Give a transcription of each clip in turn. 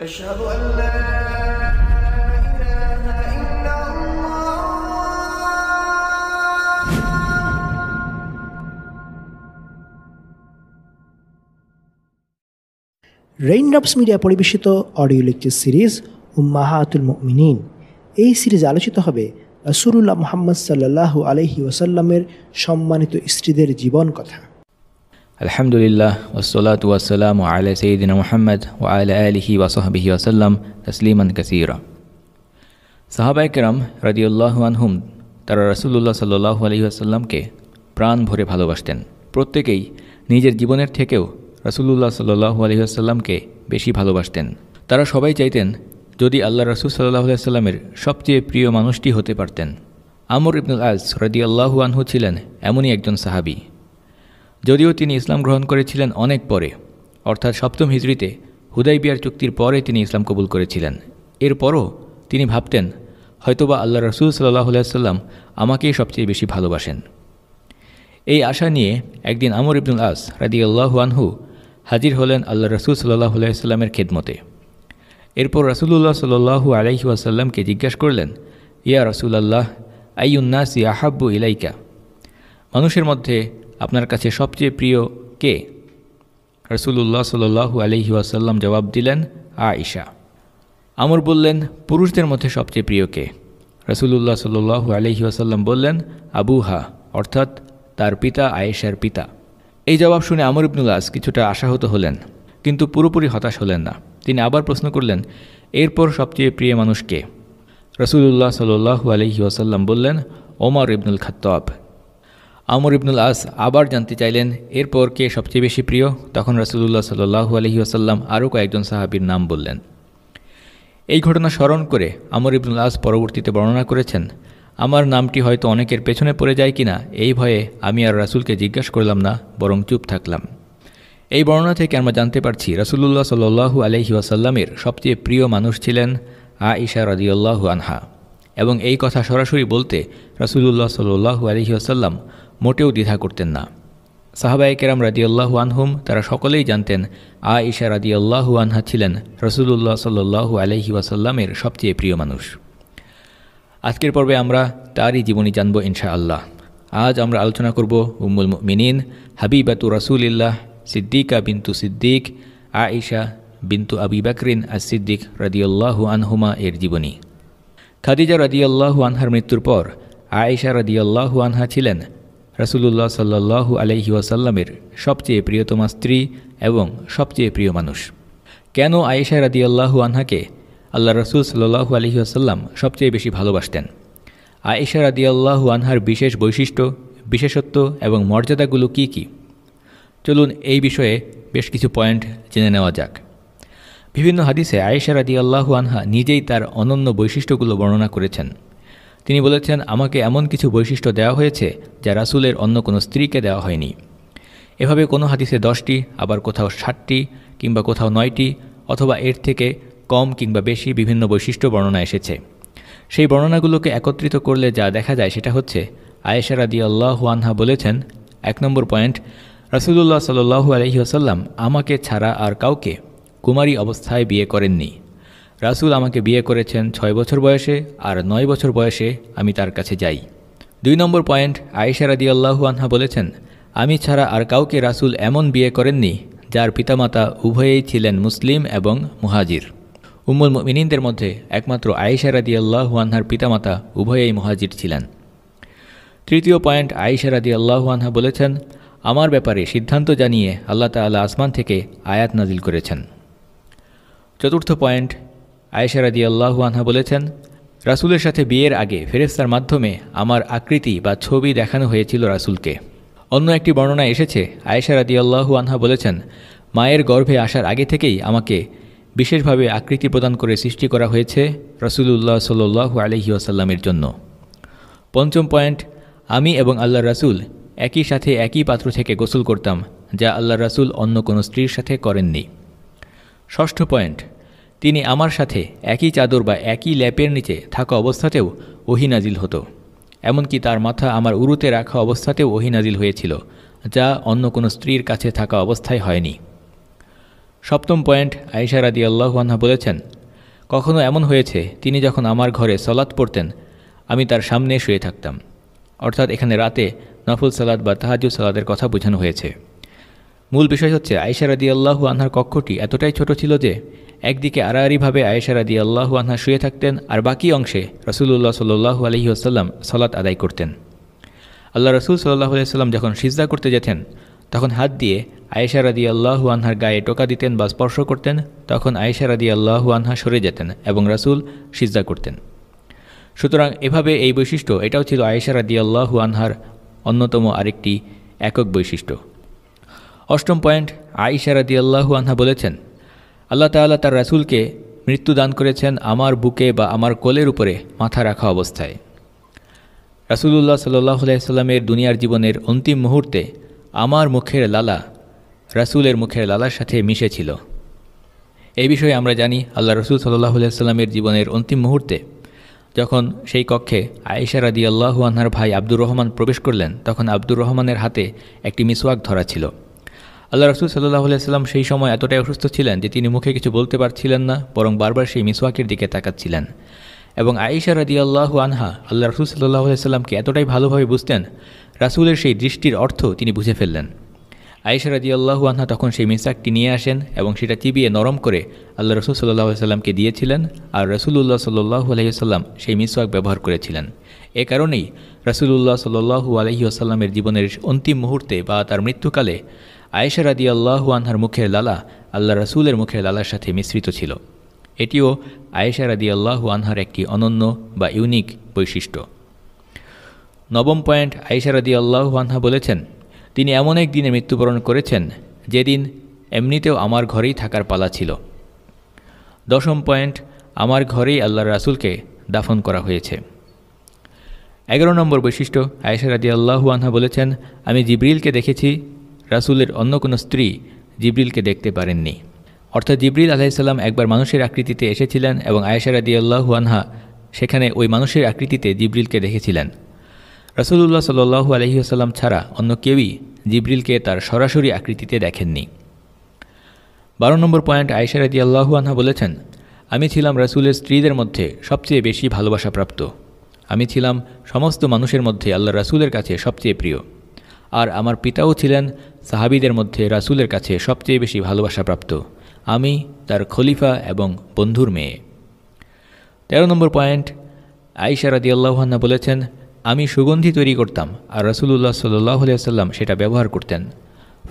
أشهد أن لا إله إلا الله। Raindrops media পরিবেশিত audio lecture series উম্মাহাতুল মুমিনিন। এই সিরিজে আলোচিত হবে রাসূলুল্লাহ মুহাম্মদ সাল্লাল্লাহু আলাইহি ওয়াসাল্লামের সম্মানিত স্ত্রীদের জীবন কথা। আলহামদুলিল্লাহ ওয়াসসালাতু ওয়াসসালামু আলা সাইয়্যিদিনা মুহাম্মদ ওয়া আলা আলিহি ওয়া সাহবিহি ওয়াসাল্লাম তাসলিমান কাসীরা। সাহাবায়ে কেরাম রাদিয়াল্লাহু আনহুম তারা রাসূলুল্লাহ সাল্লাল্লাহু আলাইহি ওয়াসাল্লামকে প্রাণ ভরে ভালোবাসতেন। প্রত্যেকেই নিজের জীবনের থেকেও রাসূলুল্লাহ সাল্লাল্লাহু আলাইহি ওয়াসাল্লামকে বেশি ভালোবাসতেন। তারা সবাই চাইতেন যদি আল্লাহ রাসূল সাল্লাল্লাহু আলাইহি ওয়াসাল্লামের সবচেয়ে প্রিয় মানুষটি হতে পারতেন। আমর ইবনুল আস রাদিয়াল্লাহু আনহু ছিলেন এমনই একজন সাহাবী। যদিও তিনি ইসলাম গ্রহণ করেছিলেন অনেক পরে, অর্থাৎ 7ম হিজরিতে হুদাইবিয়ার চুক্তির পরে তিনি ইসলাম কবুল করেছিলেন। এরপরও তিনি ভাবতেন হয়তোবা আল্লাহ রাসূল সাল্লাল্লাহু আলাইহি ওয়াসাল্লাম আমাকেই সবচেয়ে বেশি ভালোবাসেন। এই আশা নিয়ে একদিন আমর ইবনুল আস রাদিয়াল্লাহু আনহু হাজির হলেন আল্লাহ রাসূল সাল্লাল্লাহু আলাইহি ওয়াসাল্লামের খেদমতে। এরপর রাসূলুল্লাহ সাল্লাল্লাহু আলাইহি ওয়াসাল্লামকে জিজ্ঞাসা করলেন, ইয়া রাসূলাল্লাহ, আইয়ুন নাসি আহাব্বু ইলাইকা, মানুষের মধ্যে আপনার কাছে সবচেয়ে প্রিয় কে? রাসূলুল্লাহ সাল্লাল্লাহু আলাইহি ওয়াসাল্লাম জবাব দিলেন, আয়েশা। আমর বললেন, পুরুষদের মধ্যে সবচেয়ে প্রিয় কে? রাসূলুল্লাহ সাল্লাল্লাহু আলাইহি ওয়াসাল্লাম বললেন, আবুহা, অর্থাৎ তার পিতা আয়েশার পিতা। এই জবাব শুনে আমর ইবনুল আস কিছুটা আশাহত হলেন, কিন্তু পুরোপুরি হতাশ হলেন না। তিনি আবার প্রশ্ন করলেন, এরপর সবচেয়ে প্রিয় মানুষ কে? রাসূলুল্লাহ সাল্লাল্লাহু আলাইহি ওয়াসাল্লাম বললেন, ওমর ইবনুল খাত্তাব। আমর ইবনুল আস আবার জানতে চাইলেন এরপর কে সবচেয়ে বেশি প্রিয়। তখন রাসূলুল্লাহ সাল্লাল্লাহু আলাইহি ওয়াসাল্লাম আরও কয়েকজন সাহাবীর নাম বললেন। এই ঘটনা স্মরণ করে আমর ইবনুল আস পরবর্তীতে বর্ণনা করেছেন, আমার নামটি হয়তো অনেকের পেছনে পড়ে যায় কিনা এই ভয়ে আমি আর রাসূলকে জিজ্ঞাসা করলাম না, বরং চুপ থাকলাম। এই বর্ণনা থেকে আমরা জানতে পারছি রাসূলুল্লাহ সাল্লাল্লাহু আলাইহি ওয়াসাল্লামের সবচেয়ে প্রিয় মানুষ ছিলেন আয়েশা রাদিয়াল্লাহু আনহা, এবং এই কথা সরাসরি বলতে রাসূলুল্লাহ সাল্লাল্লাহু আলাইহি ওয়াসাল্লাম মোটেও দ্বিধা করতেন না। সাহাবায়ে কেরাম রাদিয়াল্লাহু আনহুম তারা সকলেই জানতেন আয়েশা রাদিয়াল্লাহু আনহা ছিলেন রাসূলুল্লাহ সাল্লাল্লাহু আলাইহি ওয়াসাল্লামের সবচেয়ে প্রিয় মানুষ। আজকের পর্বে আমরা তারই জীবনী জানব ইনশাআল্লাহ। আজ আমরা আলোচনা করব উম্মুল মুমিনিন হাবিবাতু রাসূলিল্লাহ সিদ্দিকা বিনতু সিদ্দিক আয়েশা বিনতু আবি বকরিন আস-সিদ্দিক রাদিয়াল্লাহু আনহুমা এর জীবনী। খাদিজা রাদিয়াল্লাহু আনহার মৃত্যুর পর আয়েশা রাদিয়াল্লাহু আনহা ছিলেন রাসূলুল্লাহ সাল্লাল্লাহু আলাইহি ওয়াসাল্লামের সবচেয়ে প্রিয়তমা স্ত্রী এবং সবচেয়ে প্রিয় মানুষ। কেন আয়েশা রাদিয়াল্লাহু আনহাকে আল্লাহ রাসূল সাল্লাল্লাহু আলাইহি ওয়াসাল্লাম সবচেয়ে বেশি ভালোবাসতেন? আয়েশা রাদিয়াল্লাহু আনহার বিশেষ বৈশিষ্ট্য, বিশেষত্ব এবং মর্যাদাগুলো কি কি? চলুন এই বিষয়ে বেশ কিছু পয়েন্ট জেনে নেওয়া যাক। বিভিন্ন হাদিসে আয়েশা রাদিয়াল্লাহু আনহা নিজেই তার অনন্য বৈশিষ্ট্যগুলো বর্ণনা করেছেন। তিনি বলেছেন, আমাকে এমন কিছু বৈশিষ্ট্য দেওয়া হয়েছে যা রাসূলের অন্য কোনো স্ত্রীকে দেওয়া হয়নি। এভাবে কোনো হাদিসে 10টি, আবার কোথাও 60টি, কিংবা কোথাও 9টি, অথবা এর থেকে কম কিংবা বেশি বিভিন্ন বৈশিষ্ট্য বর্ণনা এসেছে। সেই বর্ণনাগুলোকে একত্রিত করলে যা দেখা যায় সেটা হচ্ছে আয়েশা রাদিয়াল্লাহু আনহা বলেছেন, 1 নম্বর পয়েন্ট, রাসূলুল্লাহ সাল্লাল্লাহু আলাইহি ওয়াসাল্লাম আমাকে ছাড়া আর কাউকে কুমারী অবস্থায় বিয়ে করেননি। রাসূল আমাকে বিয়ে করেছেন 6 বছর বয়সে, আর 9 বছর বয়সে আমি তার কাছে যাই। 2 নম্বর পয়েন্ট, আয়েশা রাদিয়াল্লাহু আনহা বলেছেন, আমি ছাড়া আর কাউকে রাসূল এমন বিয়ে করেননি যার পিতামাতা উভয়েই ছিলেন মুসলিম এবং মুহাজির। উম্মুল মুমিনিনদের মধ্যে একমাত্র আয়েশা রাদিয়াল্লাহু আনহার পিতামাতা উভয়েই মুহাজির ছিলেন। 3য় পয়েন্ট, আয়েশা রাদিয়াল্লাহু আনহা বলেছেন, আমার ব্যাপারে সিদ্ধান্ত জানিয়ে আল্লাহ তাআলা আসমান থেকে আয়াত নাজিল করেছেন। 4র্থ পয়েন্ট, আয়েশা রাদিয়াল্লাহু আনহা বলেছেন, রাসূলের সাথে বিয়ের আগে ফেরেশতার মাধ্যমে আমার আকৃতি বা ছবি দেখানো হয়েছিল রাসূলকে। অন্য একটি বর্ণনায় এসেছে আয়েশা রাদিয়াল্লাহু আনহা বলেছেন, মায়ের গর্ভে আসার আগে থেকেই আমাকে বিশেষভাবে আকৃতি প্রদান করে সৃষ্টি করা হয়েছে রাসূলুল্লাহ সাল্লাল্লাহু আলাইহি ওয়াসাল্লামের জন্য। 5ম পয়েন্ট, আমি এবং আল্লাহর রাসূল একই সাথে একই পাত্র থেকে গোসল করতাম, যা আল্লাহর রাসূল অন্য কোনো স্ত্রীর সাথে করেননি। 6ষ্ঠ পয়েন্ট, তিনি আমার সাথে একই চাদর বা একই ল্যাপের নিচে থাকা অবস্থাতেও ওহী নাজিল হতো। এমনকি তার মাথা আমার উরুতে রাখা অবস্থাতেও ওহী নাজিল হয়েছিল, যা অন্য কোনো স্ত্রীর কাছে থাকা অবস্থায় হয়নি। সপ্তম পয়েন্ট, আয়েশা রাদিয়াল্লাহু আনহা বলেছেন, কখনো এমন হয়েছে তিনি যখন আমার ঘরে সালাত পড়তেন আমি তার সামনে শুয়ে থাকতাম। অর্থাৎ এখানে রাতে নফল সালাত বা তাহাজ্জুদ সালাতের কথা বোঝানো হয়েছে। মূল বিষয় হচ্ছে আয়েশা রাদিয়াল্লাহু আনহার কক্ষটি এতটাই ছোট ছিল যে একদিকে আড়াআড়িভাবে আয়েশা রাদিয়াল্লাহু আনহা শুয়ে থাকতেন আর বাকি অংশে রাসূলুল্লাহ সাল্লাল্লাহু আলাইহি ওয়াসাল্লাম সালাত আদায় করতেন। আল্লাহ রাসূল সাল্লাল্লাহু আলাইহি ওয়াসাল্লাম যখন সিজদা করতে যেতেন তখন হাত দিয়ে আয়েশা রাদিয়াল্লাহু আনহার গায়ে টোকা দিতেন বা স্পর্শ করতেন, তখন আয়েশা রাদিয়াল্লাহু আনহা সরে যেতেন এবং রাসূল সিজদা করতেন। সুতরাং এভাবে এই বৈশিষ্ট্য এটাও ছিল আয়েশা রাদিয়াল্লাহু আনহার অন্যতম আরেকটি একক বৈশিষ্ট্য। অষ্টম পয়েন্ট, আয়েশা রাদিয়াল্লাহু আনহা বলেছেন, আল্লাহ তাআলা তার রাসূলকে মৃত্যু দান করেছেন আমার বুকে বা আমার কোলের উপরে মাথা রাখা অবস্থায়। রাসূলুল্লাহ সাল্লাল্লাহু আলাইহি সাল্লামের দুনিয়ার জীবনের অন্তিম মুহূর্তে আমার মুখের লালা রাসূলের মুখের লালার সাথে মিশেছিল। এই বিষয়ে আমরা জানি আল্লাহ রাসূল সাল্লাল্লাহু আলাইহি সাল্লামের জীবনের অন্তিম মুহূর্তে যখন সেই কক্ষে আয়েশা রাদিয়াল্লাহু আনহার ভাই আব্দুর রহমান প্রবেশ করলেন তখন আব্দুর রহমানের হাতে একটি মিসওয়াক ধরা ছিল। আল্লাহ রাসূল সাল্লাল্লাহু আলাইহি সাল্লাম সেই সময় এতটাই অসুস্থ ছিলেন যে তিনি মুখে কিছু বলতে পারছিলেন না, বরং বারবার সেই মিসওয়াকের দিকে তাকাচ্ছিলেন। এবং আয়েশা রাদিয়াল্লাহু আনহা আল্লাহ রাসূল সাল্লাল্লাহু আলাইহি সাল্লামকে এতটাই ভালোভাবে বুঝতেন, রাসূলের সেই দৃষ্টির অর্থ তিনি বুঝে ফেললেন। আয়েশা রাদিয়াল্লাহু আনহা তখন সেই মিসওয়াকটি নিয়ে আসেন এবং সেটা চিবিয়ে নরম করে আল্লাহ রাসূল সাল্লাল্লাহু আলাইহি সাল্লামকে দিয়েছিলেন, আর রাসূলুল্লাহ সাল্লাল্লাহু আলাইহি সাল্লাম সেই মিসওয়াক ব্যবহার করেছিলেন। এ কারণেই রাসূলুল্লাহ সাল্লাল্লাহু আলাইহি ওয়াসাল্লামের জীবনের অন্তিম মুহূর্তে বা তার মৃত্যুকালে আয়েশা রাদিয়াল্লাহু আনহার মুখের লালা আল্লাহ রাসূলের মুখের লালার সাথে মিশ্রিত ছিল। এটিও আয়েশা রাদিয়াল্লাহু আনহার একটি অনন্য বা ইউনিক বৈশিষ্ট্য। নবম পয়েন্ট, আয়েশা রাদিয়াল্লাহু আনহা বলেছেন, তিনি এমন এক দিনে মৃত্যুবরণ করেছেন যেদিন এমনিতেও আমার ঘরেই থাকার পালা ছিল। দশম পয়েন্ট, আমার ঘরেই আল্লাহর রাসূলকে দাফন করা হয়েছে। 11 নম্বর বৈশিষ্ট্য, আয়েশা রাদিয়াল্লাহু আনহা বলেছেন, আমি জিবরিলকে দেখেছি, রাসূলের অন্য কোনো স্ত্রী জিবরিলকে দেখতে পারেননি। অর্থাৎ জিবরিল আলাইহিস সালাম একবার মানুষের আকৃতিতে এসেছিলেন এবং আয়েশা রাদিয়াল্লাহু আনহা সেখানে ওই মানুষের আকৃতিতে জিবরিলকে দেখেছিলেন। রাসূলুল্লাহ সাল্লাল্লাহু আলাইহি ওয়াসাল্লাম ছাড়া অন্য কেউই জিবরিলকে তার সরাসরি আকৃতিতে দেখেননি। 12 নম্বর পয়েন্ট, আয়েশা রাদিয়াল্লাহু আনহা বলেছেন, আমি ছিলাম রাসূলের স্ত্রীদের মধ্যে সবচেয়ে বেশি ভালোবাসাপ্রাপ্ত। আমি ছিলাম সমস্ত মানুষের মধ্যে আল্লাহ রাসূলের কাছে সবচেয়ে প্রিয়, আর আমার পিতাও ছিলেন সাহাবীদের মধ্যে রাসূলের কাছে সবচেয়ে বেশি ভালোবাসাপ্রাপ্ত। আমি তার খলিফা এবং বন্ধুর মেয়ে। 13 নম্বর পয়েন্ট, আয়েশা রাদিয়াল্লাহু আনহা বলেছেন, আমি সুগন্ধি তৈরি করতাম আর রাসূলুল্লাহ সাল্লাল্লাহু আলাইহি ওয়াসাল্লাম সেটা ব্যবহার করতেন,